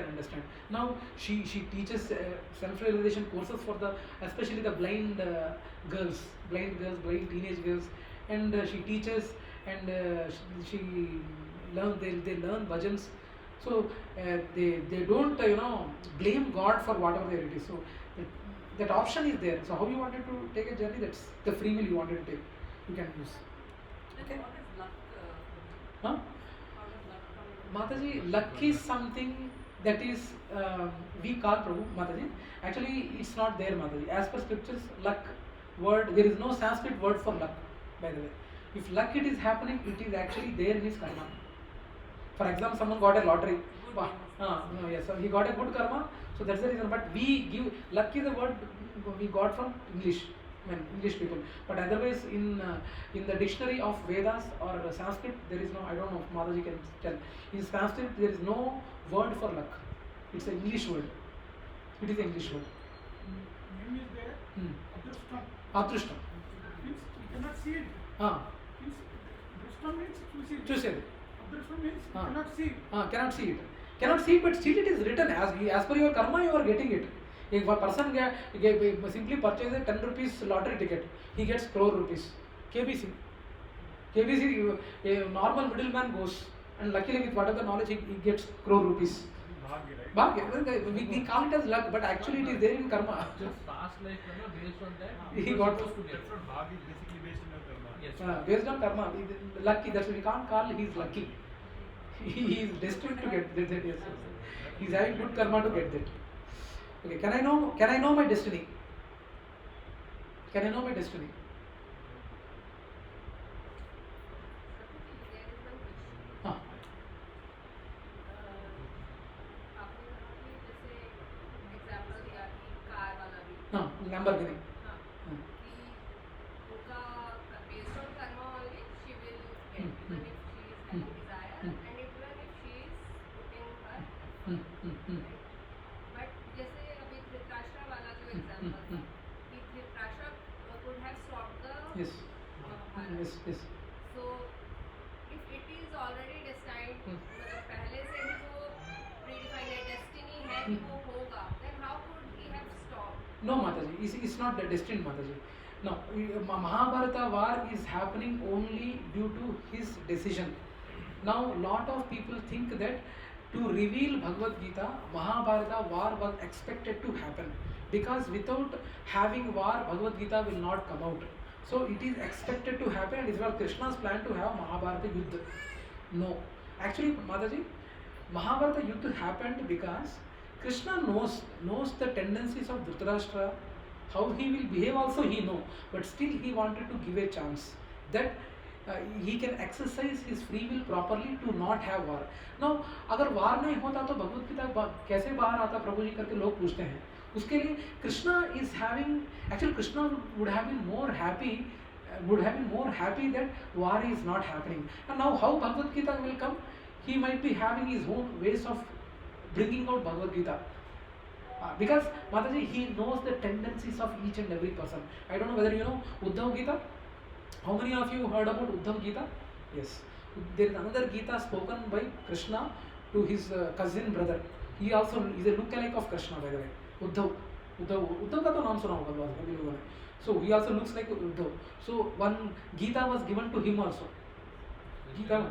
understand. Now she teaches self-realization courses for especially the blind girls, blind teenage girls, and she teaches and they learn bhajans. So they don't blame God for whatever it is. So that option is there. So how you wanted to take a journey, that's the free will you wanted to take. You can use. Okay. What is luck? Huh? How does luck come in? Mataji, luck is something that is we call Prabhu Mataji. Actually, it's not there, Mataji. As per scriptures, luck word, there is no Sanskrit word for luck, by the way. If luck it is happening, it is actually there in his karma. For example, someone got a lottery. Yes, so he got a good karma, so that's the reason. But we give luck is a word we got from English, English people. But otherwise, in the dictionary of Vedas or Sanskrit, there is no. I don't know if Mataji can tell. In Sanskrit, there is no word for luck. It's an English word. It is an English word. Name is there. Adrushtam. Means you cannot see it. Means Adrushtam means to see it. Choose it. Adrushtam means you cannot see it. Cannot see it. Cannot see it, but still it is written as per your karma. You are getting it. If a person simply purchases a 10 rupees lottery ticket, he gets crore rupees. KBC, a normal middleman goes, and luckily with whatever knowledge he gets crore rupees. Bhagya. We call it as luck, but actually it is there in karma. Just past life, based on that, He got supposed to get. That's what Bhag is basically based on your karma. Yes. Based on karma, lucky. That's why we can't call he is lucky. He is destined to get that. Yes. He is having good karma to get that. Okay, can I know my destiny? Can I know my destiny? There is one question. हाँ. आपने कहा कि जैसे example दिया कि car वाला भी हाँ, Lamborghini. हाँ हाँ. कि उनका based on karma only she will get even if she is having desire and even if she is putting her effort. But जैसे अभी धृतराष्ट्र वाला जो एग्जाम्पल था कि Dhritarashtra could have stopped the Yes. Mahabharata. Yes. So if it is already destined मतलब पहले से ही वो predefined है destiny है कि वो होगा then how could he have stopped? No, Mataji. It's not the destined, Mataji. No, Mahabharata war is happening only due to his decision. Now, lot of people think that to reveal Bhagavad Gita, Mahabharata war was expected to happen because without having war, Bhagavad Gita will not come out. So it is expected to happen, and it was Krishna's plan to have Mahabharata Yuddha. No, actually, Mataji, Mahabharata Yuddha happened because Krishna knows the tendencies of Dhritarashtra, how he will behave also he know, but still he wanted to give a chance that he can exercise his free will properly to not have war. Now, अगर war नहीं होता तो भगवत गीता कैसे बाहर आता प्रभु जी करके लोग पूछते हैं. उसके लिए Krishna is having, actually Krishna would have been more happy that war is not happening. And now how Bhagavad Gita will come? He might be having his own ways of bringing out Bhagavad Gita. Because Mataji, he knows the tendencies of each and every person. I don't know whether you know Uddhav Gita. How many of you heard about Uddhav Gita? Yes. There is another Gita spoken by Krishna to his cousin brother. He also is a lookalike of Krishna, by the way. Uddhav का तो नाम सुना होगा सभी लोगों ने. So he also looks like Uddhav. So one Gita was given to him also. Gita.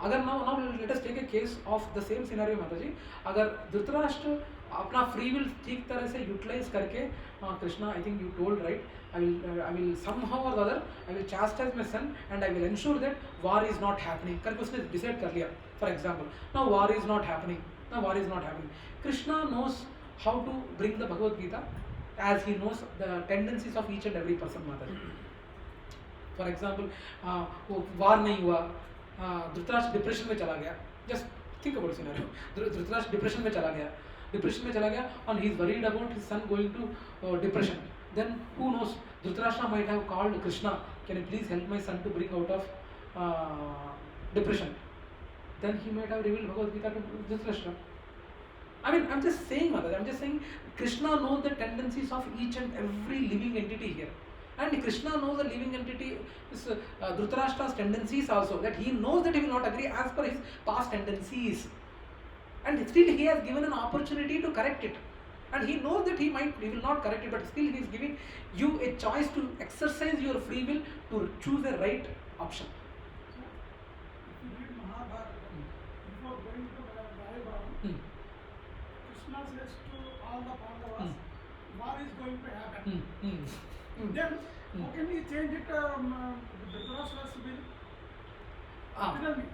अगर now let us take a case of the same scenario, Mataji. अगर धृतराष्ट्र अपना फ्री विल ठीक तरह से यूटिलाइज करके Krishna, I think you told right I will somehow or the other I will chastise my son and I will ensure that war is not happening. करके उसने decide कर लिया. For example, now war is not happening. Now war is not happening. Krishna knows how to bring the Bhagavad Gita as he knows the tendencies of each and every person. Mataji. For example, वो war नहीं हुआ, Dhritarashtra depression में चला गया. Just think about scenario. Dhritarashtra depression में चला गया and he is worried about his son going to depression. Then who knows, Dhritarashtra might have called Krishna, can you please help my son to bring out of depression. Then he might have revealed Bhagavad Gita to Dhritarashtra. I mean, I'm just saying, Mataji, I'm just saying Krishna knows the tendencies of each and every living entity here. And Krishna knows the living entity, Dhritarashtra's tendencies also, that he knows that he will not agree as per his past tendencies. And still he has given an opportunity to correct it. And he knows that he will not correct it, but still he is giving you a choice to exercise your free will to choose the right option. If you read Mahabharata, before going to Rayabhavan, Krishna says to all the Pandavas, war is going to happen. Then, how can he change it, Dhritarashtra's will? Tell me.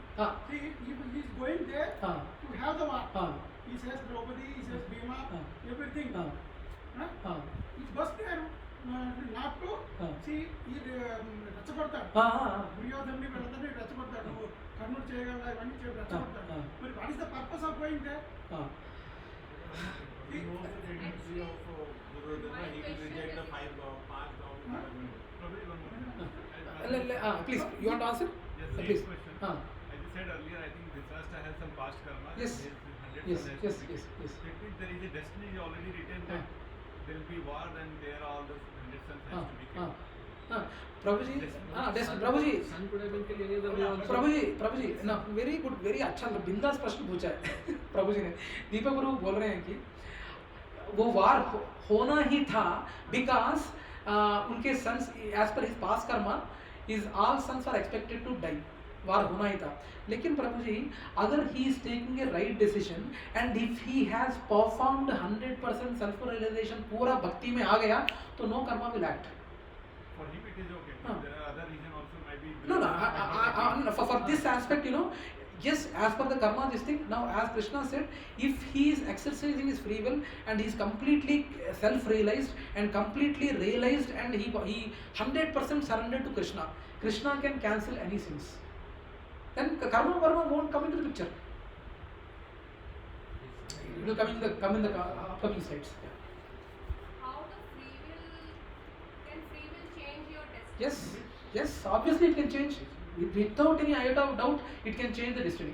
He is going there to have the war. He says Draupadi, he says Bhima, everything. He's just there not to see, రెచ్చగొడతాడు. దుర్యోధనుని వెళ్ళదని రెచ్చగొడతాడు. కర్ణుడు చేయగలరా ఇవన్నీ రెచ్చగొడతాడు. మరి what is the purpose of going there? He knows the tendency of Duryodhana, he will reject the five past government. Probably one more. Please, you want to answer? Yes, Please. question. As you said earlier, I think Dhritarashtra has some past karma. Yes. Yes. It means there is a destiny already written that there will be war and there all the 100 sons has to be killed. Prabhuji, Prabhuji, Son could have been killed any other way also. प्रभुजी ना very good, very अच्छा बिंदास प्रश्न पूछा है प्रभुजी ने. दीपक गुरु बोल रहे हैं कि वो वार होना ही था बिकॉज उनके sons as per his past karma is all sons are expected to die. War होना ही था. लेकिन प्रभु जी, अगर he is taking a right decision and if he has performed 100% self realization, पूरा भक्ति में आ गया, तो no karma will act. For him it is okay. There are other reasons also might be. No. For this aspect, you know, yes, as per the karma, this thing. Now, as Krishna said, if he is exercising his free will and he is completely self-realized and completely realized and he 100% surrendered to Krishna, Krishna can cancel any sins. Then karma won't come into the picture. It will come in the upcoming slides. How the free will can free will change your destiny? Yes, obviously it can change. Without any iota of doubt, it can change the destiny.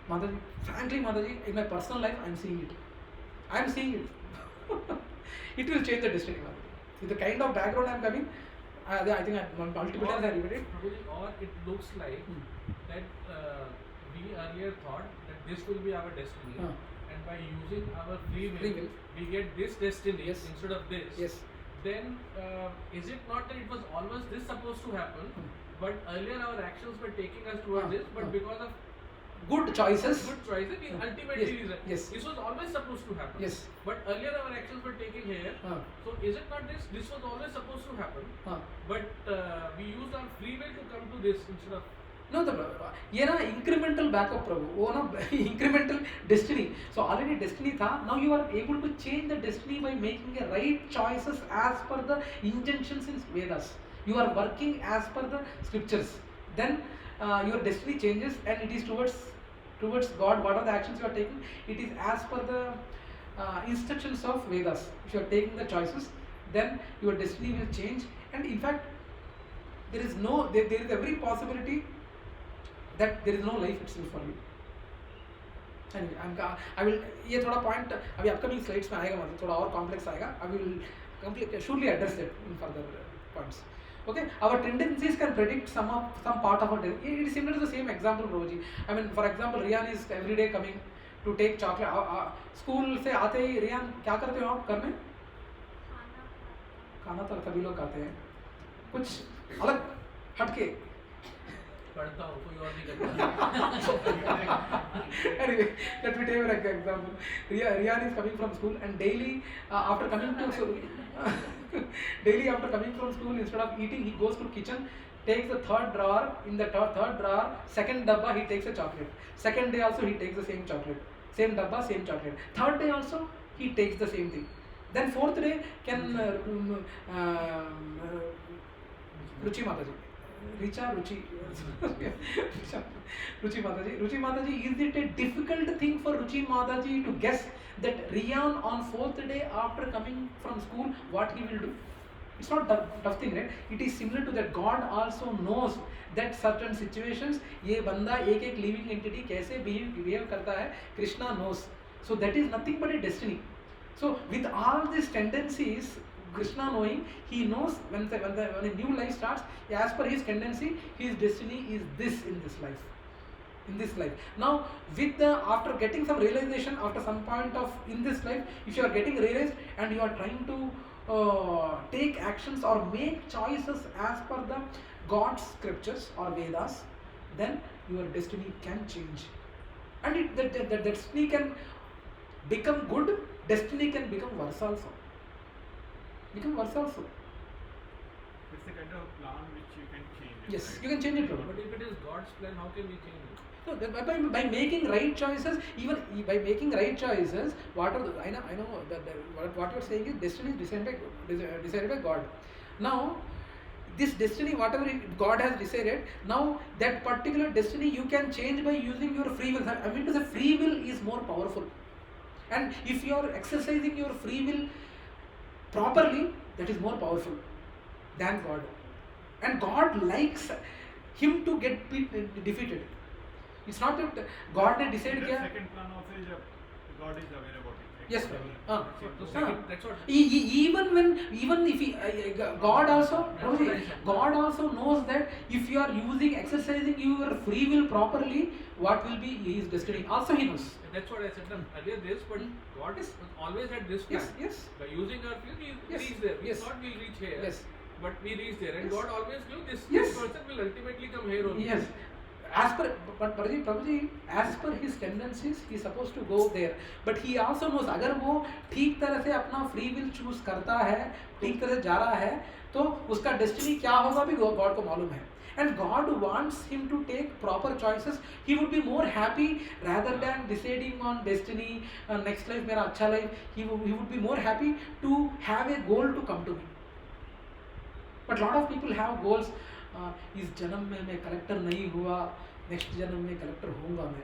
Mataji, frankly, Mataji, in my personal life, I am seeing it. It will change the destiny, Mataji. With the kind of background I am coming, I think multiple times I repeated. Or it looks like that we earlier thought that this will be our destiny, and by using our free will, we get this destiny instead of this. Yes. Then is it not that it was always this supposed to happen, but earlier our actions were taking us towards this, but because of good choices, we ultimately yes. This was always supposed to happen. Yes. But earlier our actions were taken here. So is it not this was always supposed to happen? But we used our free will to come to this instead of. No, ये ना incremental backup प्रभु, वो ना incremental destiny. So already destiny था. Now you are able to change the destiny by making a right choices as per the injunctions in Vedas. You are working as per the scriptures. Then your destiny changes and it is towards God. What are the actions you are taking? It is as per the instructions of Vedas. If you are taking the choices, then your destiny will change. And in fact, there is every possibility that there is no life itself for you. Anyway, I will ये थोड़ा point अभी upcoming slides में आएगा, मतलब थोड़ा और complex आएगा. I will surely address it in further points. Okay, our tendencies can predict some part of our destiny. It is similar to the same example, Prabhuji. I mean, for example, Riyan is every day coming to take chocolate. School से आते ही Riyan क्या करते हो आप घर में? खाना तो सभी लोग खाते हैं. कुछ अलग हटके. पढ़ता हूँ, कोई और नहीं करता. Anyway, let me take an example. Riyan is coming from school and daily after coming to school. Daily after coming from school, instead of eating, he goes to kitchen, takes the third drawer. In the third drawer, second dabba, he takes a chocolate. Second day also, he takes the same chocolate. Same dabba, same chocolate. Third day also, he takes the same thing. Then fourth day, can Ruchi Mataji. Ruchi Mataji. Ruchi Mataji, is it a difficult thing for Ruchi Mataji to guess that Riyan on fourth day after coming from school, what he will do? It's not tough thing, right? It is similar to that. God also knows that certain situations, ये बंदा एक living entity कैसे behave करता है, Krishna knows. So that is nothing but a destiny. So with all these tendencies, Krishna knowing, he knows when a new life starts, as per his tendency, his destiny is this in this life. In this life. Now, after getting some realization, after some point of in this life, if you are getting realized and you are trying to take actions or make choices as per the God's scriptures or Vedas, then your destiny can change. And the destiny can become good, destiny can become worse also. Become worse also. It's a kind of plan which you can change. Yes, right? you can change it. But if it is God's plan, how can we change it? No, by making right choices, even by making right choices, I know that what you are saying is destiny is decided by God. Now, this destiny, whatever God has decided, now that particular destiny you can change by using your free will. I mean to say, free will is more powerful. And if you are exercising your free will properly, that is more powerful than God. And God likes him to get defeated. It's not that God has decided. The second plan also is God is aware about it. Right? Yes, So second, that's what. even if God also knows that if you are exercising your free will properly, what will be his destiny. Also he knows. That's what I said earlier. This, but God is always had this plan. Yes. By using our field, we Yes. reach there. We Yes. thought we'll reach here. Yes. But we reach there, and Yes. God always knew this Yes. person will ultimately come here only. Yes. Prabhuji, as per his tendencies, he is supposed to go there. But he also knows, अगर वो ठीक तरह से अपना free will choose करता है, ठीक तरह से जा रहा है, तो उसका destiny क्या होगा भी God को मालूम है. And God wants him to take proper choices. He would be more happy rather than deciding on destiny, next life मेरा अच्छा life. He would be more happy to have a goal to come to me. But lot of people have goals. इस जन्म में मैं collector नहीं हुआ, next जन्म में कलेक्टर होऊंगा मैं.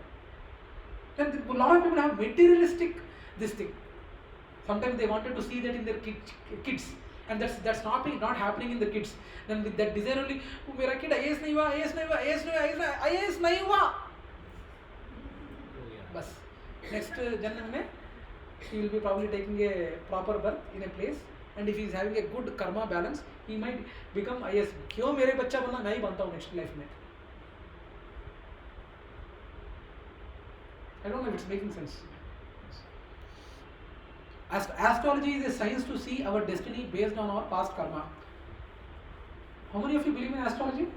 Then a lot of people have materialistic this thing. Sometimes they wanted to see that in their kids, and that's not happening in the kids. Then with that desire only, मेरा kid IAS नहीं हुआ, IAS नहीं हुआ. बस next जन्म में he will be probably taking a proper birth in a place, and if he is having a good karma balance, he might become IAS. क्यों मेरे बच्चा बनना, मैं ही बनता हूँ next life में. I don't know if it's making sense. Astrology is a science to see our destiny based on our past karma. How many of you believe in astrology?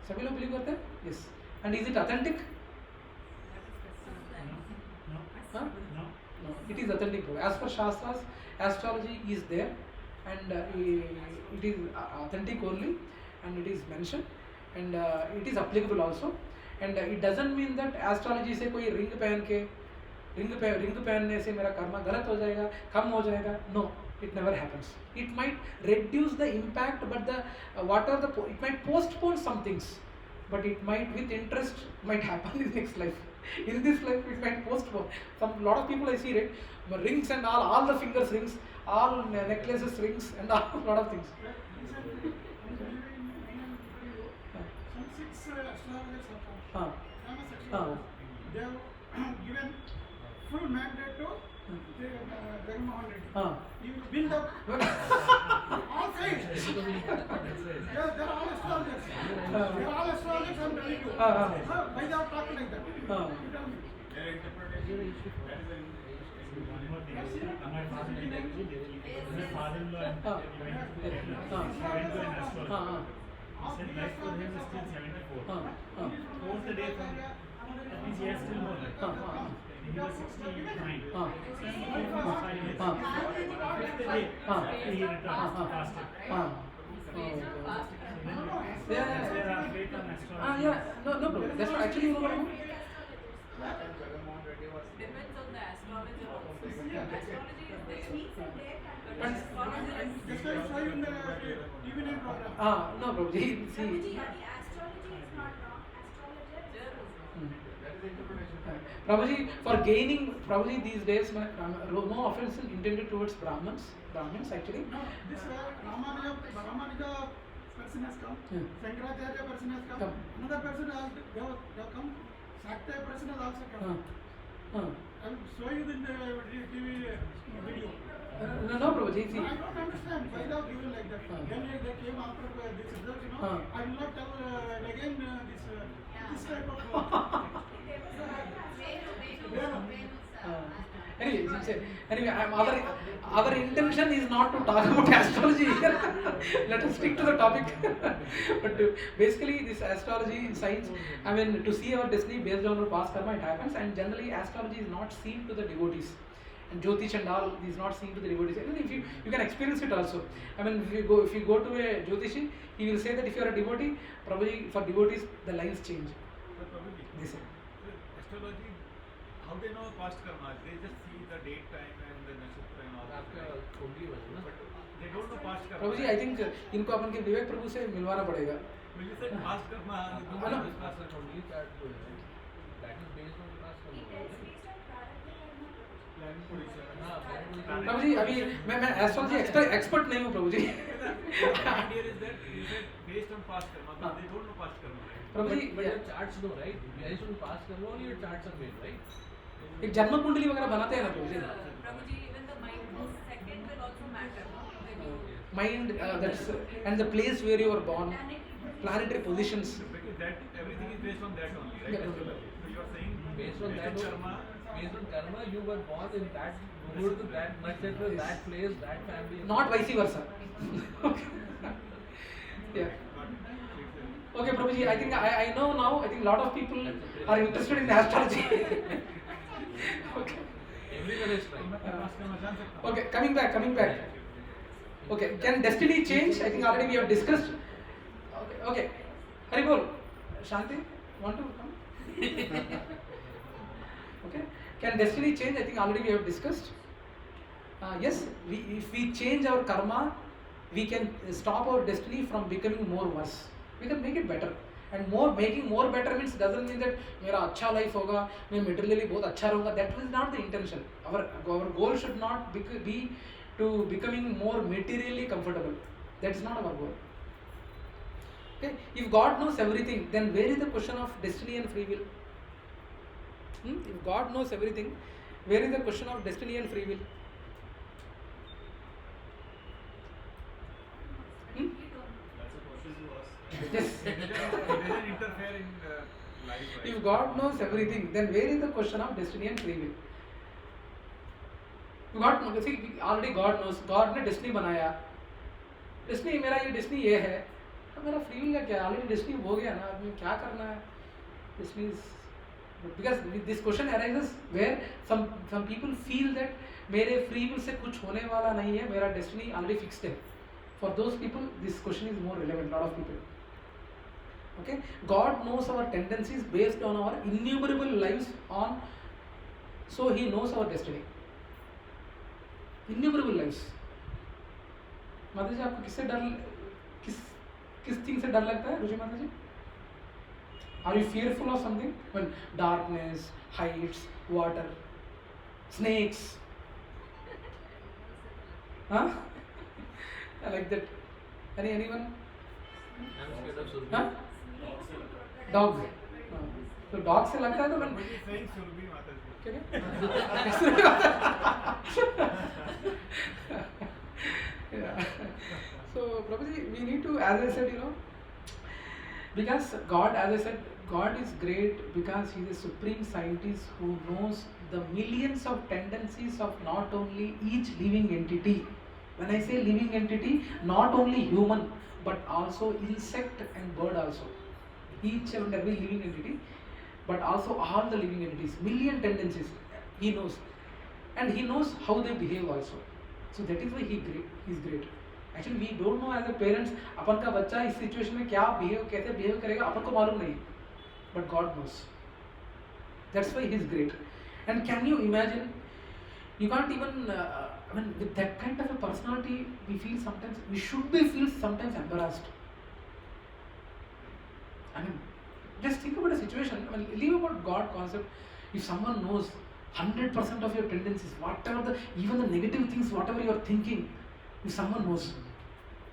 सभी लोग believe करते हैं? Yes. And is it authentic? Huh? No. It is authentic. As per Shastras, astrology is there, and it is authentic only, and it is mentioned, and it is applicable also. And it doesn't mean that astrology से कोई ring पहनने से मेरा कर्मा गलत हो जाएगा, कम हो जाएगा. No, it never happens. It might reduce the impact, but it might postpone some things, but it might with interest might happen in next life. In this life it might postpone. Lot of people I see, right, rings and all the fingers rings, all necklaces rings, and a lot of things. Recently, I'm believing some 6 astrologers are हाँ. famous astrologers. They have given full mandate to Jagmohan Reddy. हाँ. He will build up all sides. They're all astrologers. They're all astrologers, I'm telling you. Why they are talking like that? You tell me. Their interpretation, that is My father-in-law went to an astrologer. He said life for him is still 74. Fourth day from, that means he has still more life. he was 69. Ah. So he was 5 years. Ah. Fifth day, Ah. he returned fasted. Ah. Based on past karma. Yeah. That's where our faith on astrology. Yeah, no problem. That's actually, you know what? Depends on the astrologer also. Astrology is there. But And- astrologer is Just like show you in the evening program. No problem. See. Prabhuji, astrology is not wrong. Astrologer is wrong. Prabhuji, for gaining, Prabhuji these days, no offense intended towards Brahmins actually. No, this Ramanuja person has come. Yeah. Shankaracharya person has come. Come. Another person has they have come. Sakta person has also come. I will show you in the TV video. No, Prabhuji, see. I don't understand why they are given like that. Then they came after this result, you know. I will not tell again this type of. Anyway, our intention is not to talk about astrology here. Let us stick to the topic. But basically, this astrology science, I mean, to see our destiny based on our past karma, it happens. And generally, astrology is not seen to the devotees. And Jyotish and all is not seen to the devotees. And if you can experience it also. I mean, if you go to a Jyotishi, he will say that if you are a devotee, probably for devotees the lines change. But probably, They say. astrology, how they know past karma? They just see the date time and the nakshatra and all that. आपका कुंडली बना ना. But they don't know past karma. Prabhu ji, I think इनको अपन के विवेक प्रभु से मिलवाना पड़ेगा. When you said past karma, you No, don't know. this past कुंडली chart जो है, that is based on past karma. Planning position. हाँ, planning position. प्रभु जी, अभी मैं एस्ट्रोलॉजी एक्सपर्ट नहीं हूँ प्रभु जी. The idea is that you said based on past karma, but they don't know past karma. Right? Prabhu ji, But your charts know, right? Based on past karma, only your charts are made, right? एक जन्म कुंडली वगैरह बनाते हैं ना प्रभु जी. Prabhuji, even the mind second will also matter. Mind, that's and the place where you were born, planetary positions. Because that everything is based on that only, right? Yeah. Astrology. So you are saying Based on that karma. Based on karma, you were born in that good, that nakshatra, that place, that family. Not vice versa. Okay. Yeah. Okay, Prabhuji, I think I know now. I think a lot of people are interested in astrology. Okay. Everyone is trying. Okay, coming back. Okay, can destiny change? I think already we have discussed. Okay. Haribol, Shanti, want to come? Okay. Can destiny change? I think already we have discussed. Yes, if we change our karma, we can stop our destiny from becoming more worse. We can make it better. And making more better means doesn't mean that मेरा अच्छा life होगा, मैं materially बहुत अच्छा रहूँगा. That is not the intention. Our goal should not be to becoming more materially comfortable. That is not our goal. Okay? If God knows everything, then where is the question of destiny and free will? If God knows everything, where is the question of destiny and free will? That's a question to us. Yes. It doesn't interfere in life. Right? If God knows everything, then where is the question of destiny and free will? God, see, already God knows. God ने destiny बनाया. Destiny मेरा ये destiny ये है. अब मेरा free will का क्या? Already destiny हो गया ना. अब क्या करना है? Destiny is because this question arises where some people feel that मेरे free will से कुछ होने वाला नहीं है. मेरा destiny already fixed है. For those people, this question is more relevant. Lot of people. Okay, God knows our tendencies based on our innumerable lives on, so He knows our destiny. Innumerable lives. माता जी आपको किससे डर किस चीज से डर लगता है रुचि माता जी? Are you fearful of something? When darkness, heights, water, snakes. Huh? Like that. Anyone? I'm scared of Surbi. Huh? Dogs. तो डॉग से लगता है तो But he's saying Surbi Mata ji. Yeah. So Prabhuji, we need to, as I said, because God, as I said, God is great because He is a supreme scientist who knows the millions of tendencies of not only each living entity. When I say living entity, not only human, but also insect and bird also. Each and every living entity, but also all the living entities. Million tendencies. He knows. And he knows how they behave also. So that is why he is great. Actually we don't know as a parents अपन का बच्चा इस situation में क्या कैसे behave करेगा अपन को मालूम नहीं. But God knows. That's why he is great. And can you imagine? You can't even. With that kind of a personality, we should feel sometimes embarrassed. Just think about a situation. Leave about God concept. If someone knows 100% of your tendencies, even the negative things, whatever you are thinking, if someone knows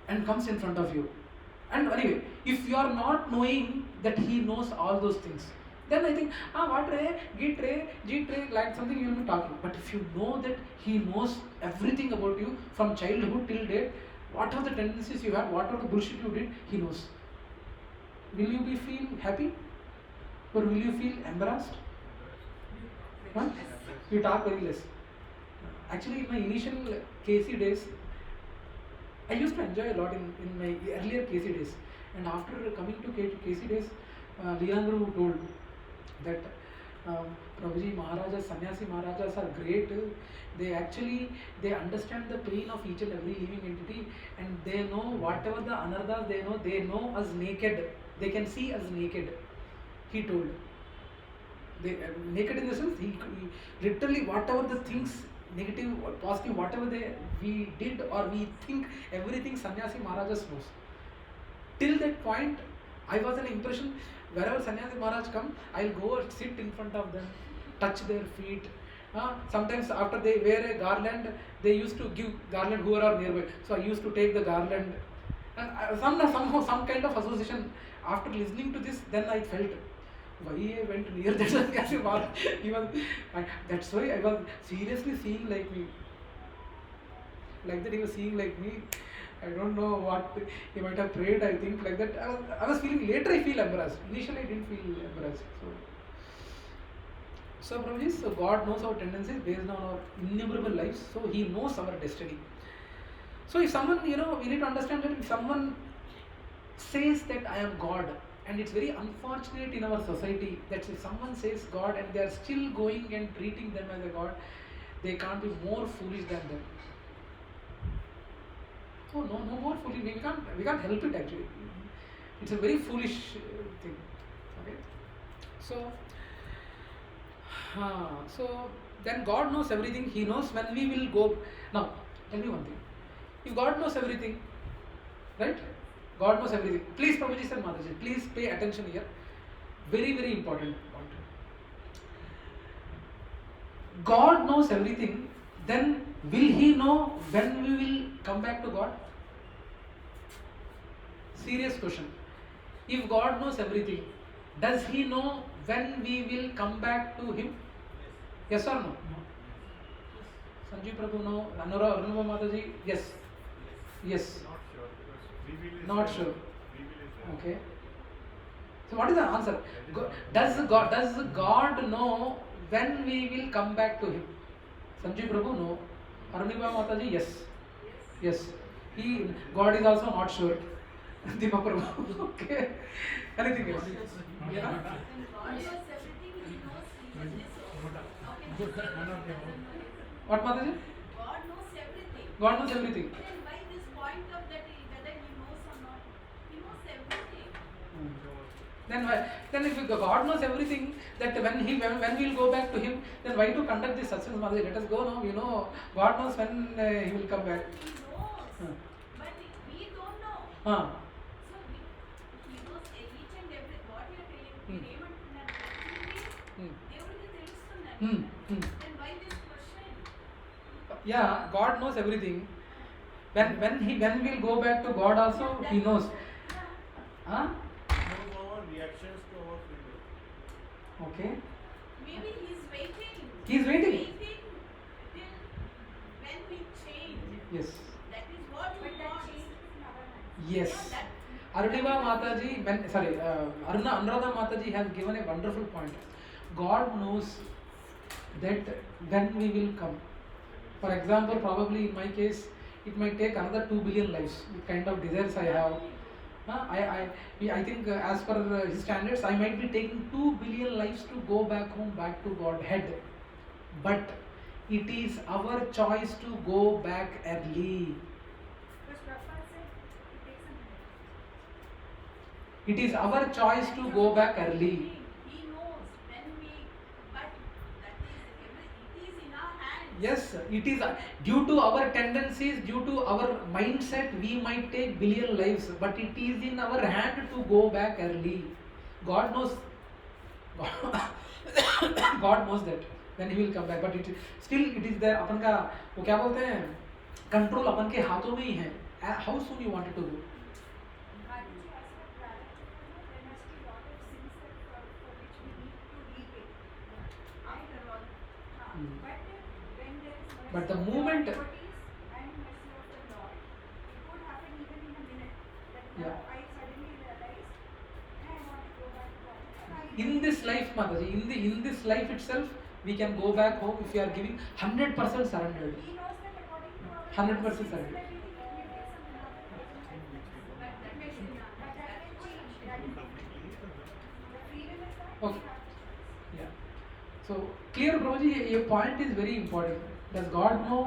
and comes in front of you, and anyway, if you are not knowing that he knows all those things, then I think, what re, git re, like something you will be talking. But if you know that he knows everything about you from childhood till date, what are the tendencies you have, what are the bullshit you did, he knows. Will you feel happy? Or will you feel embarrassed? Huh? You talk very less. Actually, in my initial KC days, I used to enjoy a lot in my earlier KC days. And after coming to KC days, Leandro told that Prabhuji Maharajas, Sannyasi Maharajas are great. They understand the pain of each and every living entity, and they know whatever the anarthas they know us naked. They can see us naked. He told. They naked in the sense he literally whatever the things negative or positive whatever we did or we think, everything Sannyasi Maharajas knows. Till that point, I was an impression. Wherever Sannyasi Maharaj come, I'll go and sit in front of them, touch their feet. Sometimes after they wear a garland, they used to give garland whoever are nearby. So I used to take the garland. And somehow some kind of association. After listening to this, then I felt, why I went near that Sannyasi Maharaj. That's why I was seriously seeing like me. Like that he was seeing like me. I don't know what he might have prayed, I think, like that. I was feeling, later I feel embarrassed. Initially I didn't feel embarrassed. So Prabhuji, so God knows our tendencies based on our innumerable lives. So he knows our destiny. So if someone, we need to understand that if someone says that I am God, and it's very unfortunate in our society that if someone says God and they are still going and treating them as a God, they can't be more foolish than them. Oh, no more foolish. We can't help it actually. It's a very foolish thing. Okay. So then God knows everything. He knows when we will go. Now, tell me one thing. If God knows everything, right? God knows everything. Please, Prabhuji sir, Mataji, please pay attention here. Very, very important point. God knows everything. Then will He know when we will come back to God? Serious question. If God knows everything, does He know when we will come back to Him? Yes or no? Sanjeev Prabhu, no. Arunaba Mataji, yes. Yes. Not sure. Because Not sure. free will is there. Okay. So what is the answer? Does God know when we will come back to Him? Sanjeev Prabhu, no. Arunaba Mataji, yes. Yes. God is also not sure. Deepa Prabhu, okay. Anything else? Yeah. God knows everything, He knows seriously. So, okay. What Mataji? God knows everything. God knows everything. Then why this point of that whether He knows or not? He knows everything. Then if God knows everything, that when we will go back to Him, then why to conduct this satsang Mataji? Let us go now. God knows when He will come back. He knows, but we don't know. Ah. So He knows each and every what we are telling. ఏమంటున్నారు? దేవుడికి తెలుస్తుందండి. Then why this question? Yeah, God knows everything. When we will go back to God also, He knows. Huh? Knows our reactions to our free will. Okay. Maybe He's waiting. He's waiting. Till when we change. Yes. That is what we want. Yes. Arunaba Mataji, Anuradha Mataji has given a wonderful point. God knows that when we will come. For example, probably in my case, it might take another 2 billion lives. The kind of desires I have. I think as per His standards, I might be taking 2 billion lives to go back home, back to Godhead. but it is our choice to go back early. Because Prabhupada said it takes a minute. It is our choice to go back early. He knows when we, but that is, it is in our hands. Yes, it is due to our tendencies, due to our mindset, we might take billion lives, but it is in our hand to go back early. God knows. God knows that when He will come back, but it is there. अपन का वो क्या बोलते हैं? Control अपन के हाथों में ही है. How soon you want it to go? Gandhiji asked for practical, there must be lot of sins that for which we need to repay. After all. But when there is mercy But the of moment- devotees and mercy of the Lord, it could happen even in a minute. That now Yeah. I suddenly realize I want to go back to God. And I In this life, Mataji, in this life itself, we can go back home if we are giving 100% surrendered. He knows that according to our 100% sins and surrender. everything, it may take some time. But that may change. But that may change. That is the freedom is that Okay. we have to choose. Yeah. So clear, Prabhuji, your point is very important. Does God know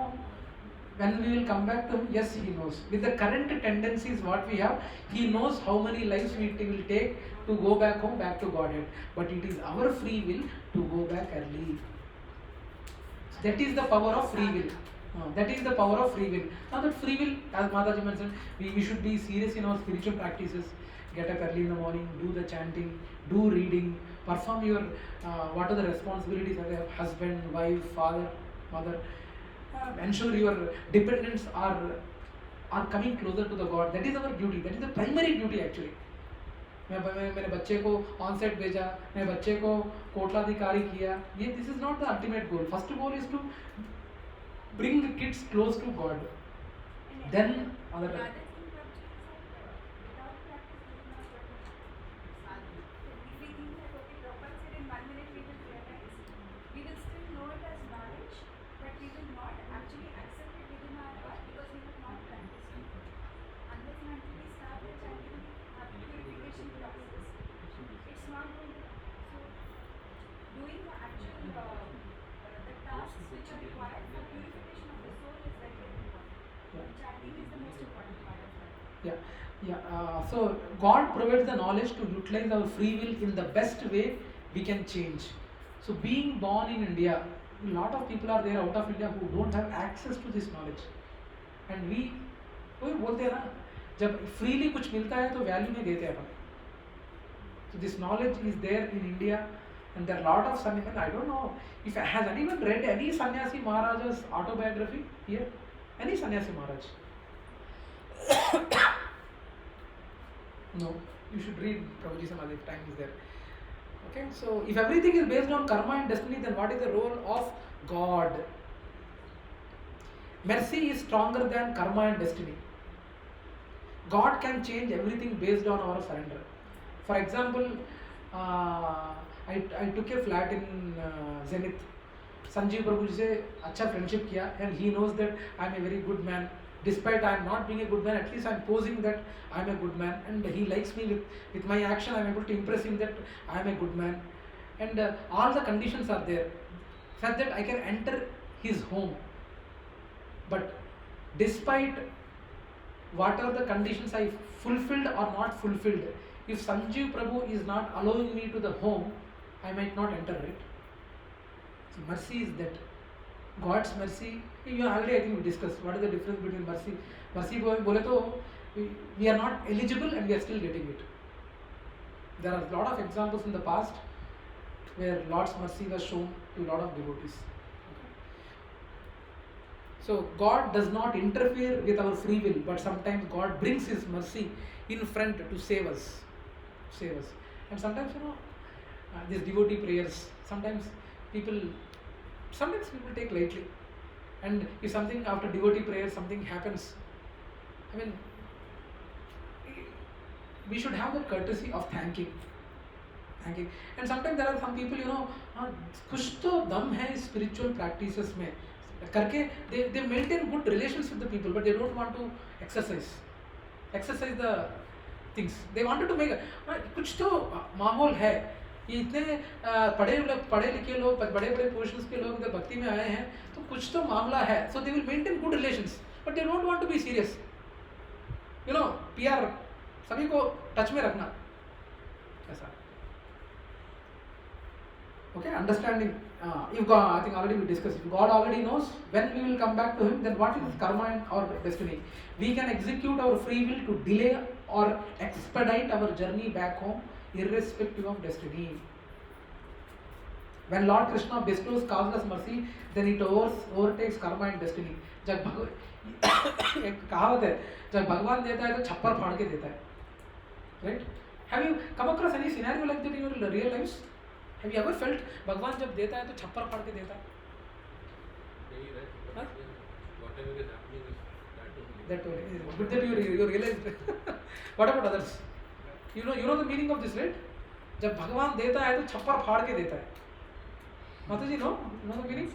when we will come back to Him? Yes, He knows. With the current tendencies what we have, He knows how many lives we will take to go back home, back to Godhead. But it is our free will to go back early. That is the power of free will. That is the power of free will. Now that free will, as Mataji mentioned, we should be serious in our spiritual practices. Get up early in the morning, do the chanting, do reading, perform your what are the responsibilities as a husband, wife, father, mother. Ensure your dependents are coming closer to the God. That is our duty. That is the primary duty actually. मैंने बच्चे को on set भेजा, मैं बच्चे को कोटलाधिकारी किया, ये this is not the ultimate goal. First goal is to bring the kids close to God. Then other. The other thing, Prabhuji, is that without practice, we will not get the sadhu. If we think that, okay, Prabhupada said in 1 minute we will realize, we will still know it as knowledge, but we will not actually accept it within our heart because we have not practiced it. Unless and until we start the chanting, the purification process, it's not going to happen. So, doing the actual the tasks which are required for purification of the soul is very, very important. Yeah. Chanting is the most important part of that. Yeah. So God provides the knowledge to utilize our free will in the best way we can change. So being born in India, a lot of people are there out of India who don't have access to this knowledge. And we कोई बोलते हैं ना, जब freely कुछ मिलता है तो value नहीं देते अपन. So this knowledge is there in India, and there are a lot of sannyasi. I don't know if has anyone read any sannyasi Maharaja's autobiography here? Any sannyasi Maharaj? No, you should read Prabhuji Samadhi if time is there. Okay, so if everything is based on karma and destiny, then what is the role of God? Mercy is stronger than karma and destiny. God can change everything based on our surrender. For example, I took a flat in Zenith. Sanjeev Prabhu ji से अच्छा friendship किया, and he knows that I am a very good man. Despite I am not being a good man, at least I am posing that I am a good man, and he likes me with my action. I am able to impress him that I am a good man, and all the conditions are there, such that I can enter his home. But despite what are the conditions I fulfilled or not fulfilled, if Sanjeev Prabhu is not allowing me to the home, I might not enter it. So mercy is that. God's mercy, you already I think we discussed what is the difference between mercy. Mercy बोले तो we are not eligible and we are still getting it. There are a lot of examples in the past where Lord's mercy was shown to a lot of devotees. So God does not interfere with our free will, but sometimes God brings His mercy in front to save us. And sometimes these devotee prayers, sometimes people take lightly. And if something after devotee prayer something happens, I mean, we should have the courtesy of thanking. And sometimes there are some people, कुछ तो दम है spiritual practices में करके they maintain good relations with the people, but they don't want to exercise the things. They wanted to make कुछ तो माहौल है, ये इतने पढ़े लिखे लोग, बड़े बड़े पोजिशंस के लोग अगर भक्ति में आए हैं तो कुछ तो मामला है. So they will maintain good relations but they don't want to be serious. You know, PR सभी को टच में रखना ऐसा. Okay, understanding. If God, I think already we discussed. If God already knows when we will come back to Him, then what is karma and our destiny? We can execute our free will to delay or expedite our journey back home, irrespective of destiny. When Lord Krishna bestows causeless mercy, then it overtakes karma and destiny. जब एक कहावत है, जब भगवान देता है तो छप्पर फाड़ के देता है. Right? Have you come across any scenario like that in your real lives? Have you ever felt भगवान जब देता है तो छप्पर फाड़ के देता है? नहीं, right? Huh? Whatever is happening is that only. That way. Good that you realize. What about others? You know the meaning of this, right? जब भगवान देता है तो छप्पर फाड़ के देता है. माता जी, know the meaning?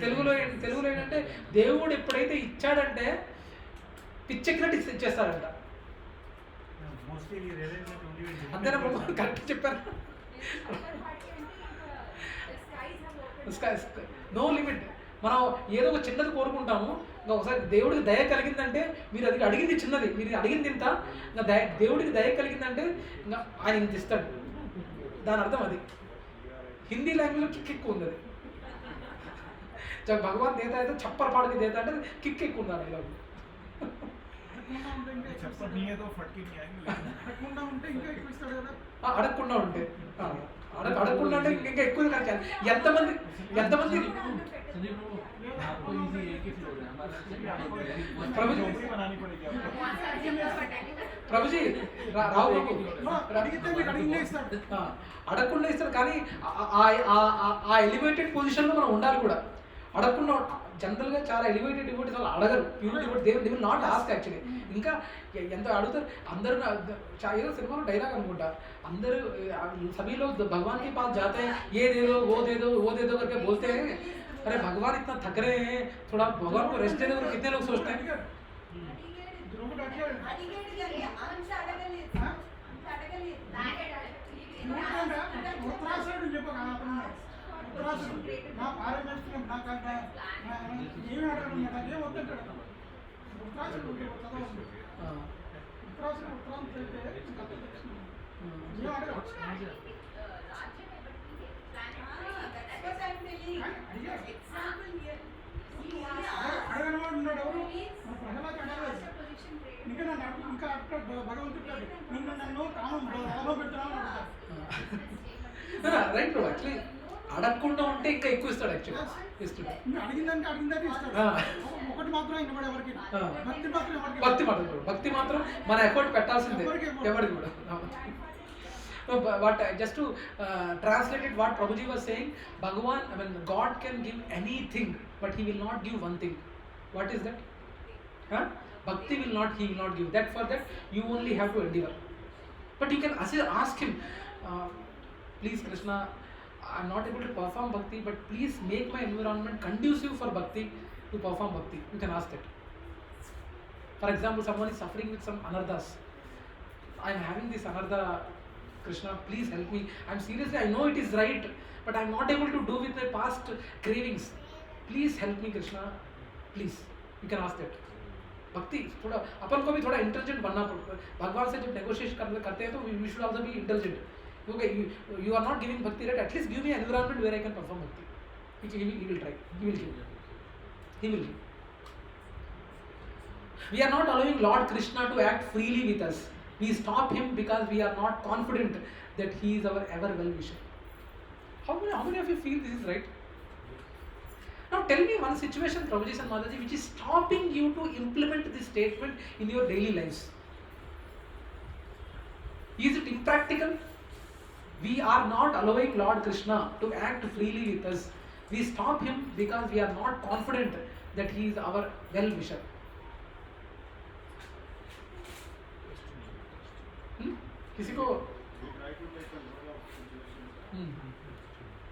తెలుగులో ఏంటంటే దేవుడు ఎప్పుడైతే ఇచ్చాడంటే పిచ్చెక్కినట్టు ఇచ్చేస్తాడంట. అంతేనా ప్రభు? కరెక్ట్ చెప్పారు. No limit. మనం ఏదో ఒక చిన్నది కోరుకుంటాము, ఇంకా ఒకసారి దేవుడికి దయ కలిగిందంటే, మీరు అది అడిగింది చిన్నది, మీరు అడిగింది ఇంత, ఇంకా దేవుడికి దయ కలిగిందంటే ఇంకా ఆయన ఇంత ఇస్తాడు. దాని అర్థం అది. హిందీ లాంగ్వేజ్లో కిక్ ఎక్కువ ఉంది అది. जब भगवान देता है तो छप्पर फाड़ के देता है, किक ఎక్కువ ఉంది అది. छप्पर नहीं है तो फटके नहीं आएंगे. అడగకుండా ఉంటే ఇంకా ఎక్కువ ఇస్తాడు కదా. అడగకుండా ఉంటే అడగకుండా అంటే ఇంకా ఎక్కువ ఖర్చు. ఎంతమంది संजीव को आपको इजी एक ही फ्लो है हमारा. प्रभु जी बनानी पड़ेगी आपको. ప్రభు జీ రావు బాబు అడిగితే మీకు అడిగిందే ఇస్తాడు. అడగకుండా ఇస్తారు, కానీ ఆ ఎలివేటెడ్ పొజిషన్లో మనం ఉండాలి కూడా. అడగకుండా జనరల్గా చాలా ఎలివేటెడ్ డివోటీస్ వాళ్ళు అడగరు. Pure devotee they will not ask actually. ఇంకా ఎంత అడుగుతారు అందరూ. ఏదో సినిమాలో డైలాగ్ అనుకుంటా, అందరూ सभी लोग भगवान के पास जाते हैं, ये दे दो वो दे दो वो दे दो करके बोलते हैं. अरे भगवान इतना थक रहे हैं, थोड़ा भगवान को रेस्ट दे दो. कितने लोग सोचते हैं? ధ్రువుడు అడిగాడు. ఉత్తరాసుడు చెప్పక ఉత్తరాసుడు నా పారమేశ్వరం నా కట్ట ఏమి అడగడం నాకేం వద్దంటాడు. ఉత్తరాసుడు చదవండి. ఉత్తరాసుడు ఉత్తరం చెప్తే ఏం అడగడు. అడగనవాడు ఉన్నాడు ఎవరు? మన ప్రజలకు అడగలేదు. ఇంకా నన్ను ఇంకా భగవంతుడు నన్ను కామం అలో పెడుతున్నాను అంటారు. Right bro. యాక్చువల్లీ అడగకుండా ఉంటే ఇంకా ఎక్కువ ఇస్తాడు. యాక్చువల్లీ ఇస్తాడు. అడిగిందంటే ఇస్తాడు. ఒకటి మాత్రం ఇవ్వడు ఎవరికి. భక్తి మాత్రం ఎవరికి. భక్తి మాత్రం మన ఎఫర్ట్ పెట్టాల్సిందే ఎవరికి కూడా. But just to translate it, what Prabhuji was saying, Bhagavan, I mean God can give anything, but He will not give one thing. What is that? Bhakti He will not give. That for that you only have to endeavor. But you can ask Him, please Krishna, I am not able to perform bhakti, but please make my environment conducive for bhakti to perform bhakti. You can ask that. For example, someone is suffering with some anarthas. I am having this anartha, Krishna, please help me. I know it is right, but I am not able to do with my past cravings. Please help me Krishna, please. You can ask that. भक्ति थोड़ा अपन को भी थोड़ा intelligent बनना पड़ता है. भगवान से जब नेगोशिएट करते हैं तो we should also be intelligent. Okay, you are not giving bhakti, right? At least give me an environment where I can perform bhakti. Which he will try. He will give. We are not allowing Lord Krishna to act freely with us. We stop him because we are not confident that he is our ever well-wisher. How many of you feel this is right? Now tell me one situation, Prabhuji and Mataji, which is stopping you to implement this statement in your daily lives. Is it impractical? We are not allowing Lord Krishna to act freely with us. We stop him because we are not confident that he is our well-wisher. किसी को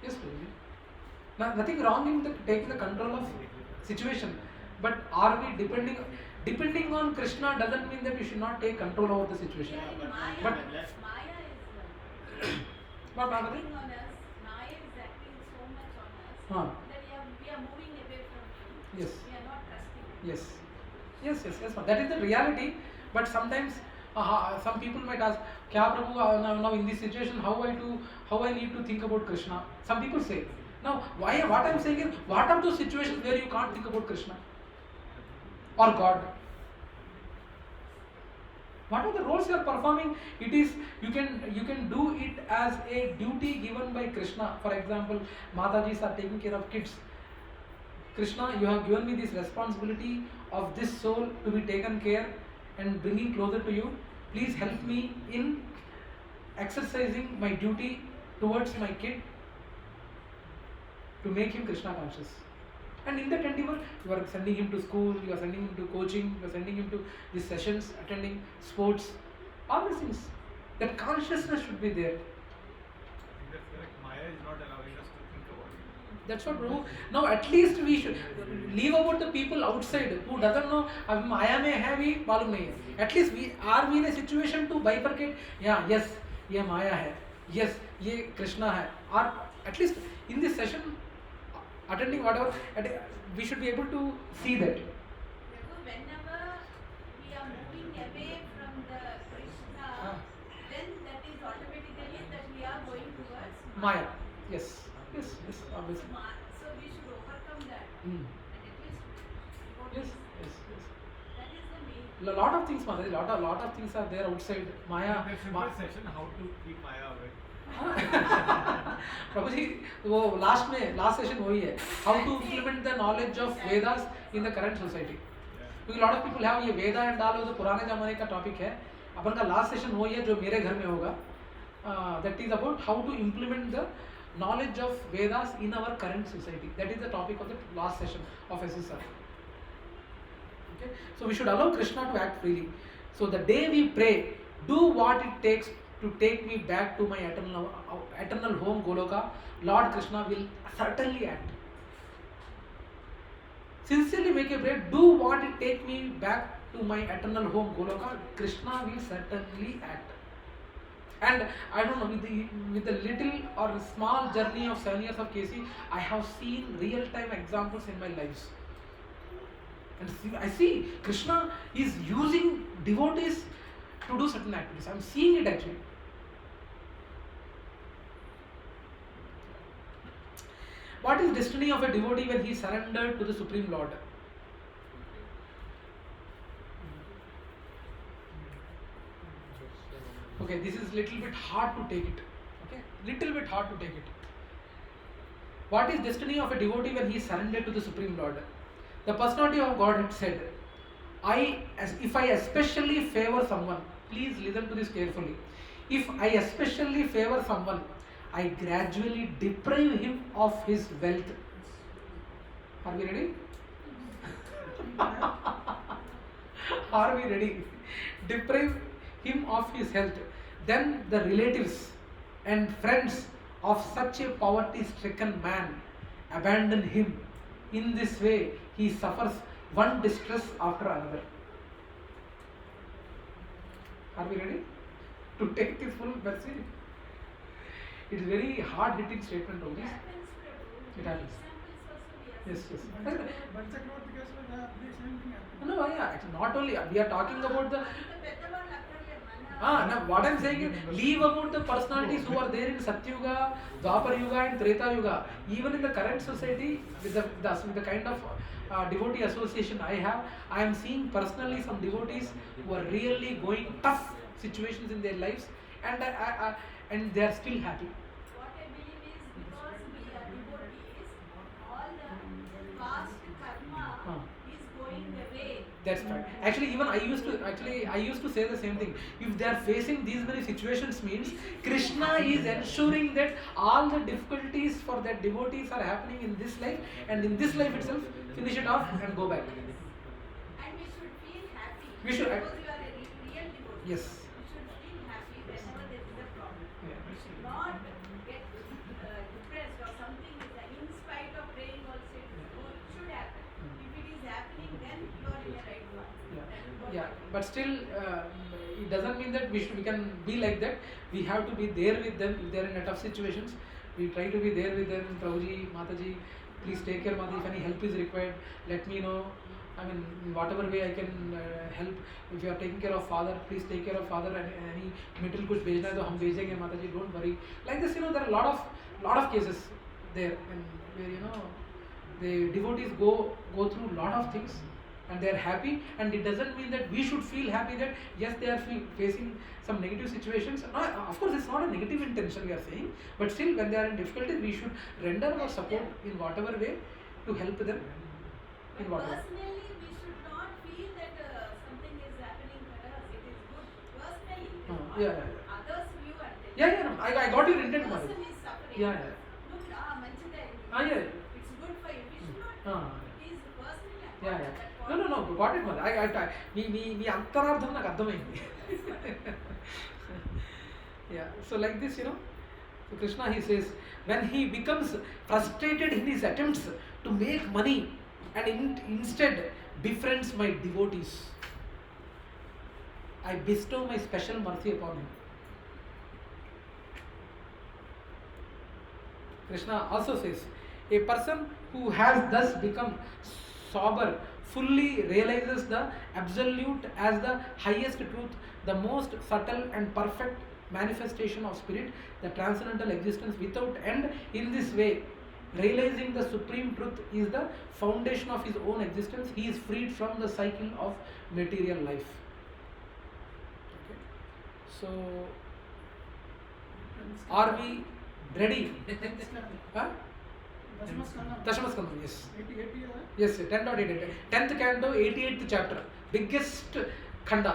yes, nothing wrong in taking the control of situation, but are we depending on Krishna doesn't mean that we should not take control over the situation. But What Mataji? acting on us. Maya is acting so much on us Huh. that we are moving away from him. Yes. We are not trusting him. Yes. Yes, ma'am. That is the reality. But sometimes some people might ask, "Kya Prabhu? Now in this situation, how I need to think about Krishna?" Some people say. Now, why? What I am saying is, what are those situations where you can't think about Krishna or God? What are the roles you are performing? It is you can do it as a duty given by Krishna. For example, Matajis are taking care of kids. Krishna, you have given me this responsibility of this soul to be taken care and bringing closer to you. Please help me in exercising my duty towards my kid to make him Krishna conscious. And in that endeavor, you are sending him to school, you are sending him to coaching, you are sending him to these sessions, attending sports, all these things. That consciousness should be there. I think that's correct. Maya is not allowing us to think about it. That's what Prabhu. Now at least we should leave about the people outside who doesn't know. अब माया में है भी मालूम नहीं है. At least we are in a situation to bifurcate. Yeah, yes, ये माया है. Yes, ये कृष्णा है. Or at least in this session, attending whatever, we should be able to see that. Therefore, whenever we are moving away from the Krishna, then that is automatically that we are going towards Maya. Yes, obviously. So we should overcome that. Mm. And at least Yes. that is the main. Lot of things, Mataji. Lot of things are there outside Maya. There's a simple session how to keep Maya away. प्रभु जी वो last session वही है, how to implement the knowledge of Vedas in the current society. क्योंकि lot of people have ये Veda and डाल जो पुराने जमाने का टॉपिक है. अपन का लास्ट सेशन वही है जो मेरे घर में होगा. That is about how to implement the knowledge of Vedas in our current society. That is the topic of the last session of SSR. Okay, so we should allow Krishna to act freely. So the day we pray, do what it takes to take me back to my eternal home Goloka, Lord Krishna will certainly act. Sincerely make a prayer, do what it takes me back to my eternal home Goloka, Krishna will certainly act. And I don't know, with the little or small journey of 7 years of KC, I have seen real-time examples in my lives. And I see Krishna is using devotees to do certain activities. I am seeing it actually. What is destiny of a devotee when he surrendered to the Supreme Lord? Okay, this is little bit hard to take it. Okay, little bit hard to take it. What is destiny of a devotee when he surrendered to the Supreme Lord? The personality of God had said, if I especially favor someone, please listen to this carefully. If I especially favor someone, I gradually deprive him of his wealth. Are we ready? Are we ready? Deprive him of his health. Then the relatives and friends of such a poverty-stricken man abandon him. In this way, he suffers one distress after another. Are we ready to take this full message? It is very hard-hitting statement of this. It happens. Yes. But Chakravarti case the same thing happened. No, yeah. Actually, not only we are talking about the. Now what I am saying is, leave about the personalities who are there in Satyuga, Dwapar Yuga, and Treta Yuga. Even in the current society, with the kind of devotee association I have, I am seeing personally some devotees who are really going tough situations in their lives, and they are still happy. What I believe is because we are devotees, all the past karma is going away. That's right. Actually, even I used to say the same thing. If they are facing these many situations, means Krishna is ensuring that all the difficulties for that devotees are happening in this life, and in this life itself, finish it off and go back. And we should feel happy. We should- Because you are a real devotee. Yes. We should feel happy whenever there is a problem. Yeah. We should not get depressed or something is in spite of praying also it should happen. If it is happening, then you are in the right one. That is what Yeah. I but still it doesn't mean that we can be like that. We have to be there with them if they are in a tough situations. We try to be there with them. Prabhuji, Mataji, please take care, Mataji. If any help is required, let me know. I mean, in whatever way I can help. If you are taking care of father, please take care of father. And any material कुछ भेजना है तो हम भेजेंगे, Mataji. Don't worry. Like this, there are a lot of cases there, and where the devotees go through a lot of things, and they are happy. And it doesn't mean that we should feel happy that yes, they are facing some negative situations. No, of course, it's not a negative intention we are saying, but still, when they are in difficulties, we should render our support in whatever way to help them. In whatever. Personally, we should not feel that something is happening for us. It is good personally. It is not Yeah. Others' view and they Yeah. I got your intent, person Mataji. is suffering. Yeah. Look, manchide. Yeah. It's good for you. We should not. It is personally. Yeah. That No, got it, Mataji. మీ అంతరార్థం నాకు అర్థమైంది. Yeah. So like this, so Krishna, he says, when he becomes frustrated in his attempts to make money and instead befriends my devotees, I bestow my special mercy upon him. Krishna also says, a person who has thus become sober fully realizes the absolute as the highest truth, the most subtle and perfect manifestation of spirit, the transcendental existence without end. In this way, realizing the supreme truth is the foundation of his own existence. He is freed from the cycle of material life. Okay. So, are we ready? Huh? Dashamaskandam, yes. 88 Yes, 10.88. 10th canto, 88th chapter. Biggest khanda,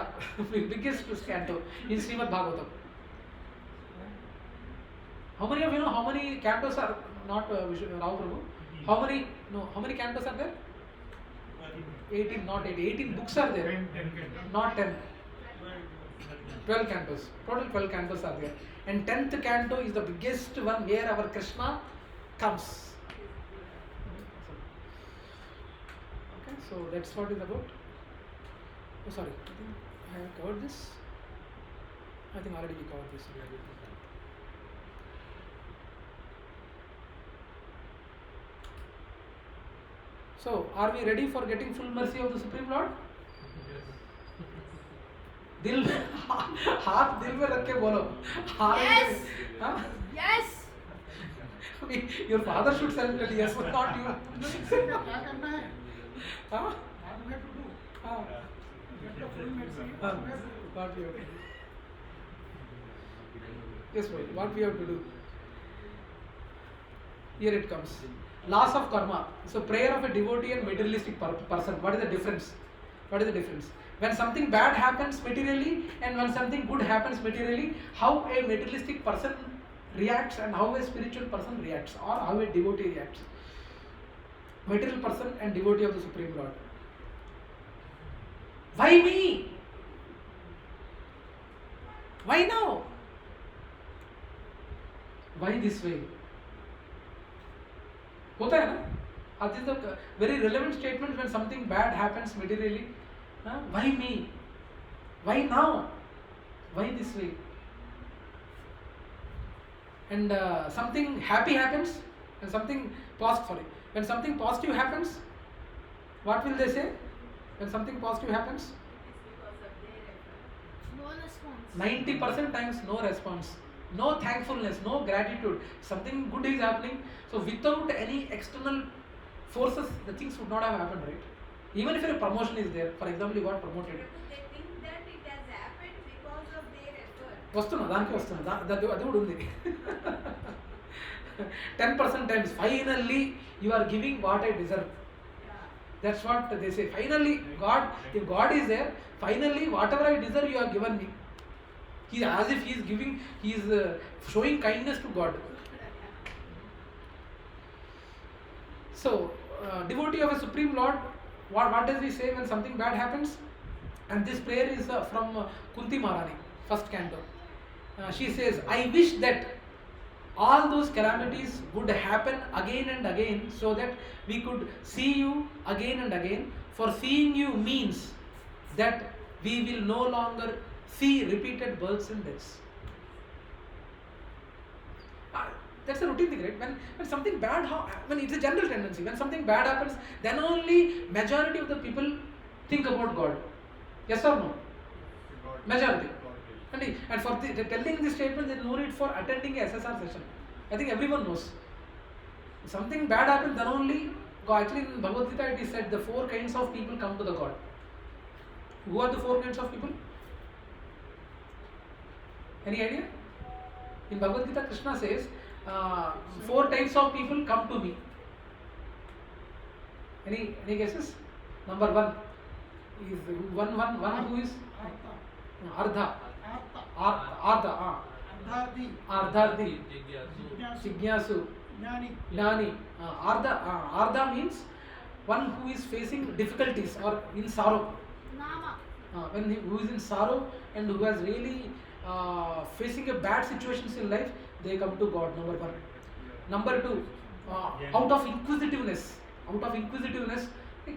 biggest canto in Srimad Bhagavatam. How many of you know how many cantos are not Rao Prabhu? How many cantos are there? 18, not 80. 18 books are there. Not 10. 12 cantos. Total 12 cantos are there. And 10th canto is the biggest one where our Krishna comes. Okay, so that's what it's about. Oh, sorry. I think I have covered this. I think already we covered this. So, are we ready for getting full mercy of the Supreme Lord? दिल हाथ दिल में रख के बोलो. Yes. Huh? Yes. Your father should celebrate, yes, but not you. क्या करना है? Huh? What we have to do? Huh? Get the full mercy. Huh? What we have to do? Yes, boy, what we have to do? Here it comes. Laws of karma. So prayer of a devotee and materialistic person. What is the difference? What is the difference? When something bad happens materially and when something good happens materially, how a materialistic person reacts and how a spiritual person reacts, or how a devotee reacts. Material person and devotee of the Supreme Lord. Why me? Why now? Why this way? होता है ना? This is a very relevant statement when something bad happens materially. Why me? Why now? Why this way? And something happy happens and something when something positive happens, what will they say? When something positive happens, No response. 90% times no response, no thankfulness, no gratitude. Something good is happening, so without any external forces, the things would not have happened, right? Even if a promotion is there, for example, you got promoted. They think that it has happened because of their effort. వస్తున్నా దానికి వస్తున్నా అది కూడా ఉంది. 10% times finally you are giving what I deserve. That's what they say. Finally, if God is there, finally whatever I deserve you have given me. As if he is showing kindness to God. So, devotee of a Supreme Lord, what does he say when something bad happens? And this prayer is from Kunti Maharani, first canto. She says, I wish that all those calamities would happen again and again so that we could see you again and again. For seeing you means that we will no longer see repeated births and deaths. That's a routine thing, right? When something bad, when it's a general tendency, when something bad happens, then only majority of the people think about God. Yes or no? Majority. And for telling this statement, there is no need for attending a SSR session. I think everyone knows. Something bad happens, then only God. Actually, in Bhagavad Gita it is said the 4 kinds of people come to the God. Who are the 4 kinds of people? Any idea? In Bhagavad Gita, Krishna says 4 types of people come to me. Any guesses? Number 1 is one who is Ardha. Ardhardi. Jignasu. Jnani. Ardha means one who is facing difficulties or in sorrow. Who is in sorrow and who has really facing a bad situations in life, they come to God. Number 1. Number 2, out of inquisitiveness.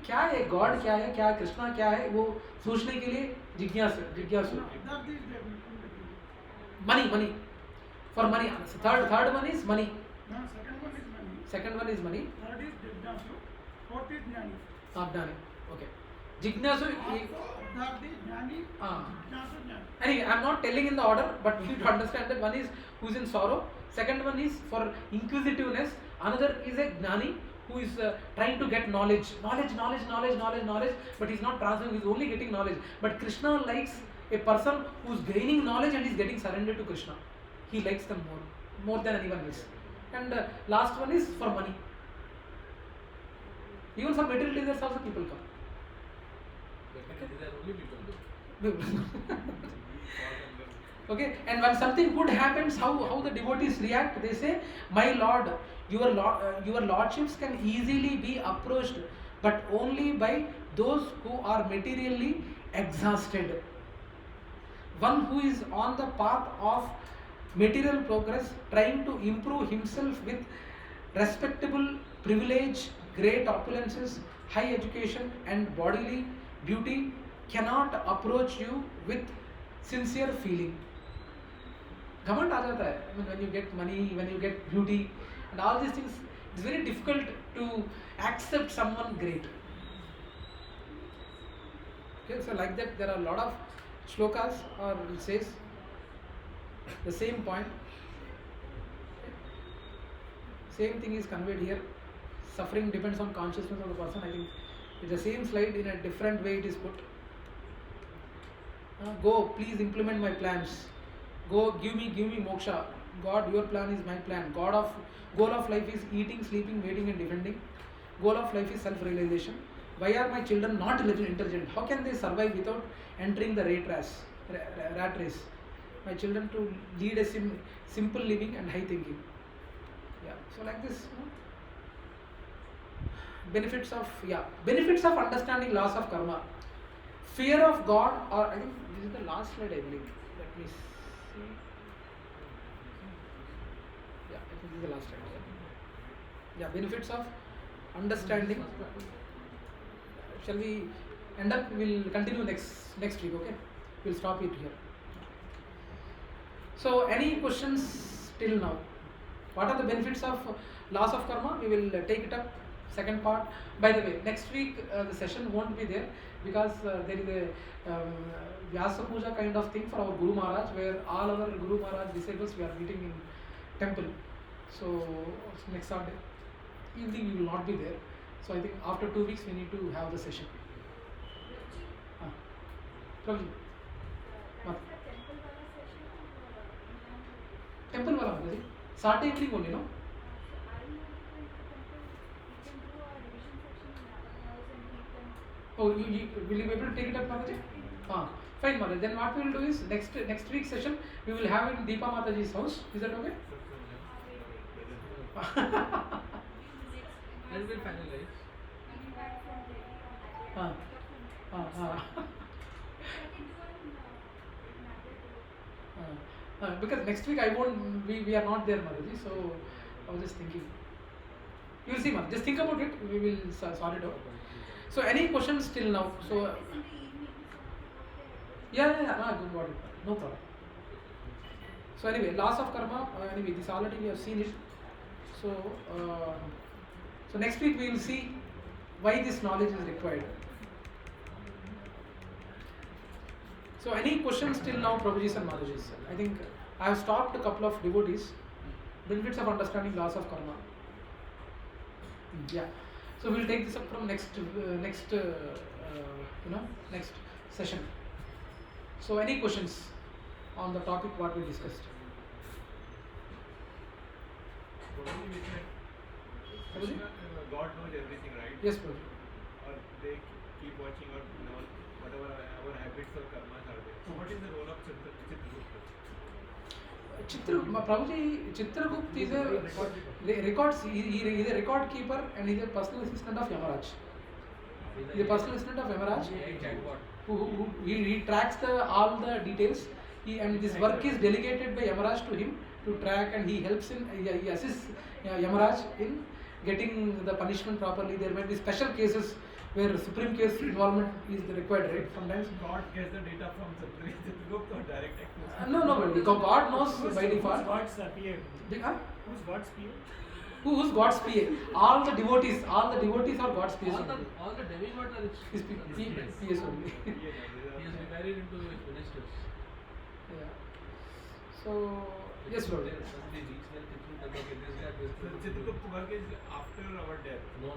क्या है God, क्या है, क्या कृष्णा क्या है, वो सोचने के लिए जिज्ञासु. Money. For money. Third one is money. Second one is money. Third is Jignasu. Fourth is Jnani. Jnani. Okay. Jignasu. Anyway, I am not telling in the order, but you need to understand that one is who is in sorrow. Second one is for inquisitiveness. Another is a Jnani who is trying to get knowledge, but he is not transferring, he is only getting knowledge. But Krishna likes a person who is gaining knowledge and is getting surrendered to Krishna. He likes them more than anyone else. And last one is for money. Even for material desires also people come. These are only people. Okay, and when something good happens, how the devotees react? They say, "My Lord, your lordships can easily be approached, but only by those who are materially exhausted. One who is on the path of material progress, trying to improve himself with respectable privilege, great opulences, high education and bodily beauty, cannot approach you with sincere feeling." Ghamand aa jata hai. I mean, when you get money, when you get beauty and all these things, it's very difficult to accept someone great. Okay, so like that there are a lot of shlokas or it says the same point. Same thing is conveyed here. Suffering depends on consciousness of the person. I think it's the same slide in a different way it is put. Go, please implement my plans. Go, give me moksha. God, your plan is my plan. Goal of life is eating, sleeping, mating and defending. Goal of life is self-realization. Why are my children not intelligent? How can they survive without entering the rat race? My children to lead a simple living and high thinking. Yeah. So like this. Benefits of understanding laws of karma. Fear of God, or I think this is the last slide, I believe. Let me see. Yeah, I think this is the last slide. Yeah, benefits of understanding. Shall we end up? We'll continue next week, okay? We'll stop it here. So, any questions till now? What are the benefits of laws of karma? We will take it up. Second part. By the way, next week the session won't be there because there is a Vyasa Puja kind of thing for our Guru Maharaj, where all our Guru Maharaj disciples we are meeting in temple. So next Sunday evening we will not be there. So I think after 2 weeks we need to have the session. Prabhuji. Temple wala Prabhuji. Saturday evening only, no? Oh, will you be able to take it up, Mataji? Fine, Mataji. Then what we will do is next week's session we will have it in Deepa Mataji's house. Is that okay? That will finalize. Because next week we are not there, Mataji. So I was just thinking. You will see, Mataji. Just think about it. We will sort it out. So any questions till now? So Good body. No problem. So anyway, loss of karma. Anyway, this already we have seen it. So so next week we will see why this knowledge is required. So any questions till now, Prabhujis and Madhujis? I think I have stopped a couple of devotees. Benefits of understanding loss of karma. Yeah. So we'll take this up from next session. So any questions on the topic what we discussed? Probably we said Prabhuji? God knows everything, right? Yes, Prabhuji. Or they keep watching or know whatever our habits or karmas are there. So what is the role of Chitragupta? Prabhuji, Chitragupta is a records. He is a record keeper and he is a personal assistant of Yamaraj. He is a personal assistant of Yamaraj. Who he tracks all the details. And this work is delegated by Yamaraj to him to track, and he helps in. He assists Yamaraj in getting the punishment properly. There might be special cases where supreme case involvement is required, right? Sometimes. God gets the data from Chitragupta or direct access? No, because God knows by default. Who's God's PA? Who's God's PA? Who's God's PA? All the devotees are God's PA. All the demigods are His his PAs only. He has divided into his ministers. Yeah. So yes, Lord. They reach their Chitragupta, okay, this guy, this So Chitragupta work is after our death. No.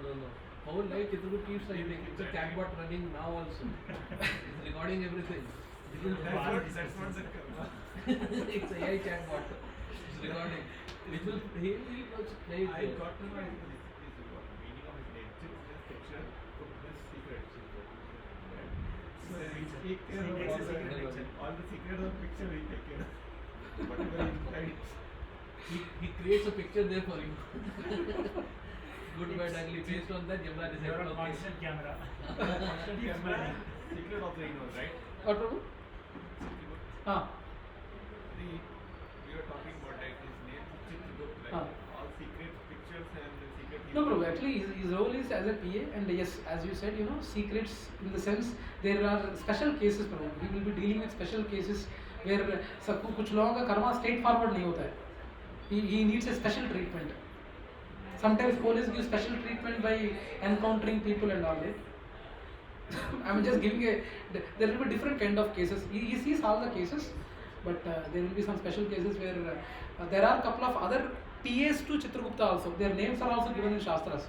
Whole life Chitragupta keeps writing. It's a chatbot running now also. It's recording everything. That's not the karma. It's a AI chatbot. It's recording. Which will he also play it I there. got to know his meaning of his name. Chip is just picture of this secret. So we take care of all the secrets of picture. We take care of whatever inside. He creates a picture there for you. Good, bad, ugly. Based on that, Yamla You're decides. on constant camera. Constant camera. Secret of the knows, right? What, Prabhu? Ah. We were talking about that. His name is Chitragupta, Ah. right? All secret pictures and secret. No, Prabhu. Actually, his role is as a PA, and yes, as you said, secrets in the sense there are special cases, Prabhu. We will be dealing with special cases where कुछ लोगों का Karma straight forward नहीं होता है. He needs a special treatment. Sometimes police give special treatment by encountering people and all that. I'm just giving there will be different kind of cases. He sees all the cases, but there will be some special cases where there are a couple of other PAs to Chitragupta also. Their names are also given in Shastras.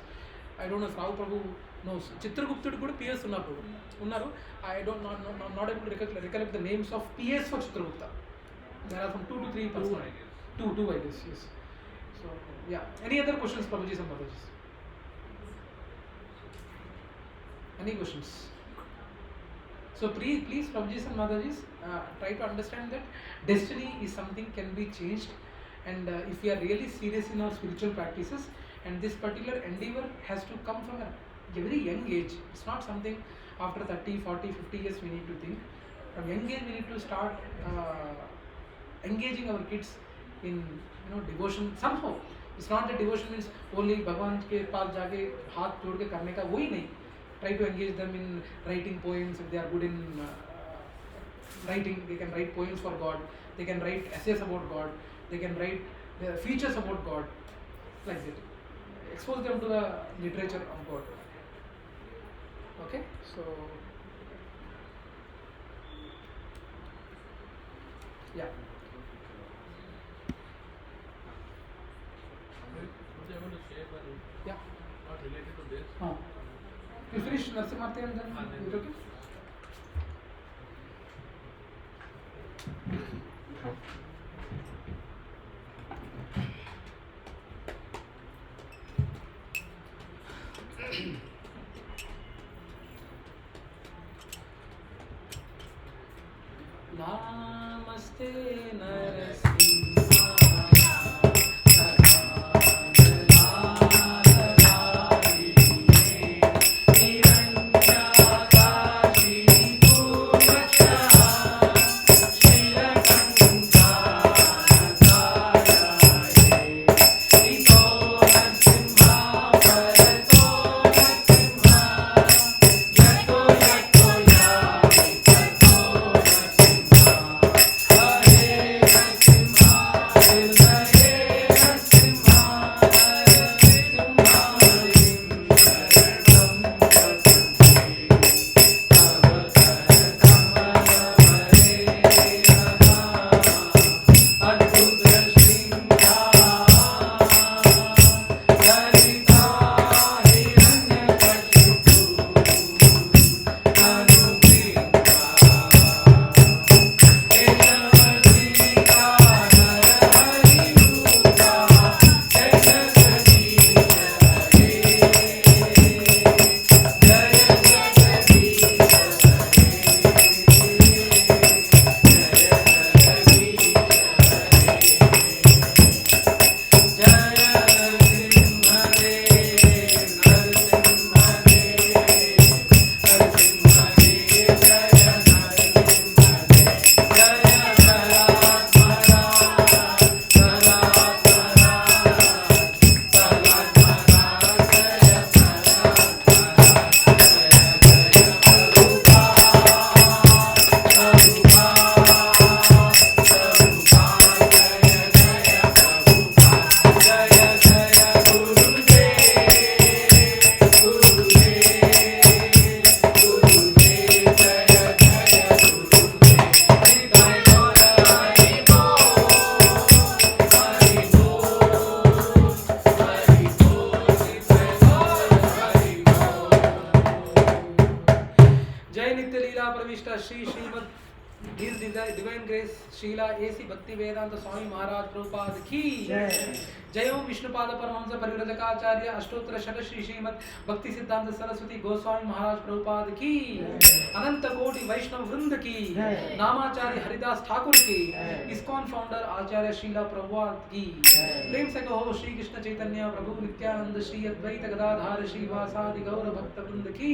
I don't know if Rao Prabhu knows. Chitragupta kuda PAs unnaru. I don't not able to recollect the names of PAs for Chitragupta. There are from 2 to 3 persons. Two, I guess, yes. So, yeah. Any other questions, Prabhujis and Madhujis? Any questions? So, please, Prabhujis and Madhujis, try to understand that destiny is something can be changed, and if we are really serious in our spiritual practices, and this particular endeavor has to come from a very young age. It's not something after 30, 40, 50 years we need to think. From young age we need to start engaging our kids in devotion somehow. It's not that devotion means only भगवान के पास जाके हाथ जोड़ के करने का, वही नहीं. Try to engage them in writing poems. If they are good in writing, they can write poems for God. They can write essays about God. They can write features about God, like that. Expose them to the literature of God. Okay, so yeah. What I want to share, but Yeah. not related to this. You finish Narasimha and then it's okay? Namaste Narasimha. Divine Grace Srila A.C. Bhaktivedanta Swami Maharaj Prabhupada ki जय ओम विष्णुपाद परमहंस परिव्रजकाचार्य अष्टोत्तर शत श्री श्रीमद भक्ति सिद्धांत सरस्वती गोस्वामी महाराज प्रभुपाद की अनंत कोटि वैष्णव वृंद की नामाचार्य हरिदास ठाकुर की ISKCON founder आचार्य शीला प्रभुपाद की प्रेम से कहो श्री कृष्ण चैतन्य प्रभु नित्यानंद श्री अद्वैत गदाधार श्रीवासादि गौर भक्त वृंद की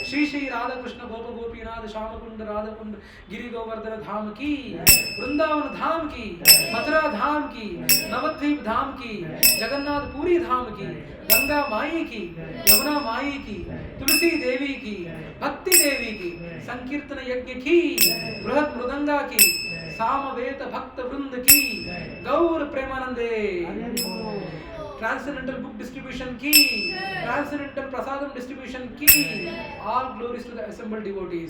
श्री श्री राधा कृष्ण गोप गोपीनाथ श्याम कुंड राधा कुंड गिरि गोवर्धन धाम की वृंदावन धाम की मथुरा धाम की नवद्वीप धाम की जगन्नाथपुरी धाम की गंगा माई की यमुना माई की तुलसी देवी की भक्ति देवी की संकीर्तन यज्ञ की बृहद मृदंगा की सामवेद भक्त वृंद की गौर प्रेमानंदे ट्रांसेंडेंटल बुक डिस्ट्रीब्यूशन की ट्रांसेंडेंटल प्रसादम डिस्ट्रीब्यूशन की all glories to the assembled devotees,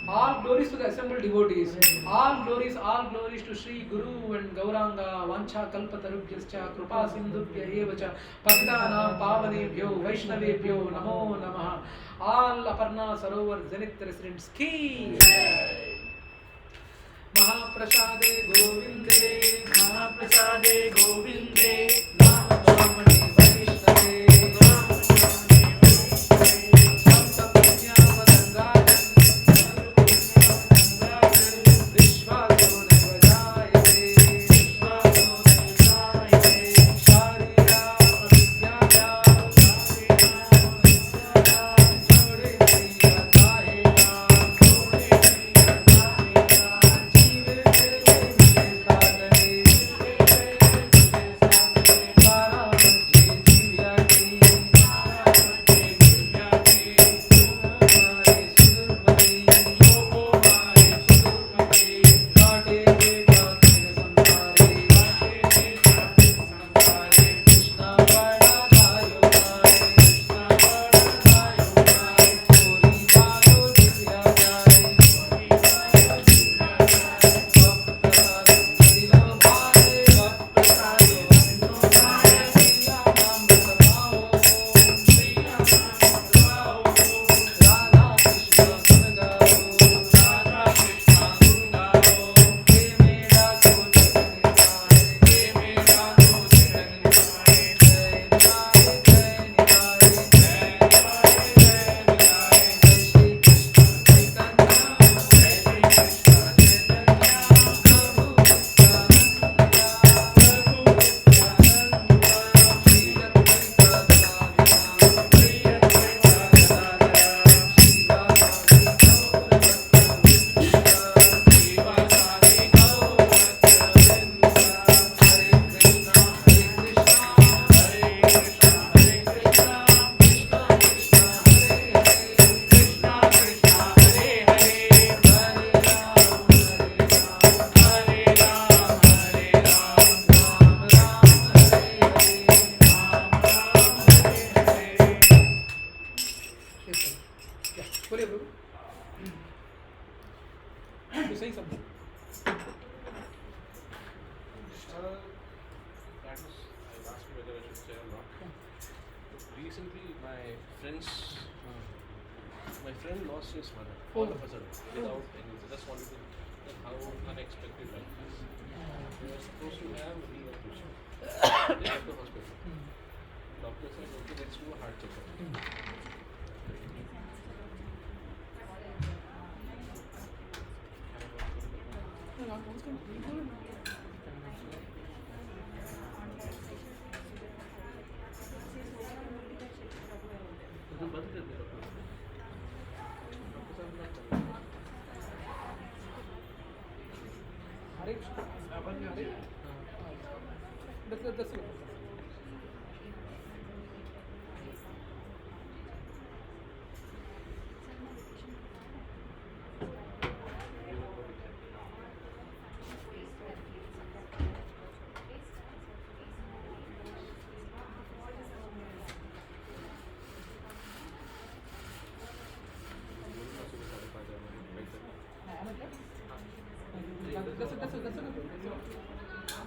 all glories to the assembled devotees, all glories to Sri Guru and Gauranga Vancha Kalpatarubhyascha Krupa Sindhubhya Evacha Patitanam Pavanebhyo Vaishnavebhyo Namo Namaha, all Aparna Sarovar Zenith residents ki Mahaprasade Govinde Mahaprasade Govinde Namachamani Vaishnave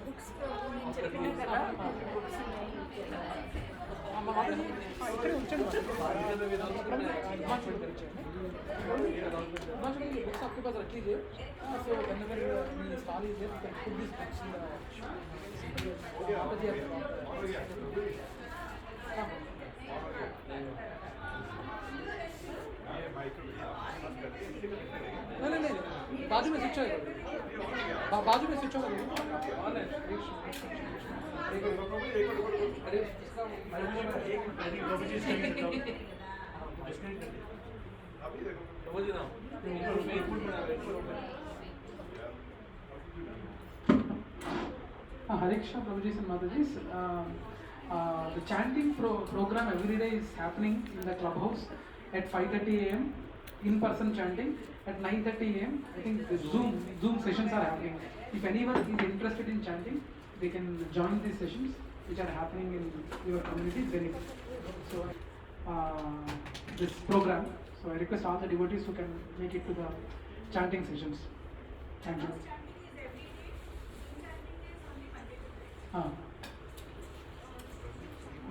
books నేను చెప్పినా కదా books ఇక్కడే ఉంచండి books आपके पास रख लीजिए so whenever the stall is there you can put these books in the नहीं बाजू में स्विच होगा बाजू में स्विच होगा Hare Krishna Prabhuji and Mataji's. The chanting program every day is happening in the clubhouse at 5:30 a.m. in-person chanting. At 9:30 a.m. I think the Zoom sessions are happening. If anyone is interested in chanting, they can join these sessions which are happening in your community. Very good. So this program. So I request all the devotees who can make it to the chanting sessions. Thank you.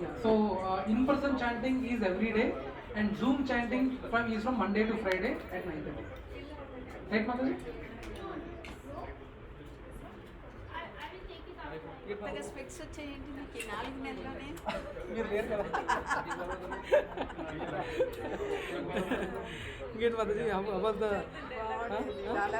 Yeah. So in-person chanting is every day, and Zoom chanting is from Monday to Friday at 9:30. Right, Mataji? కొత్తగా specs వచ్చాయండి మీకు 4 నెలల్లోనే మీరు లేరు కదా ఇంకేంటి మతాజీ అబద్ధ చాలా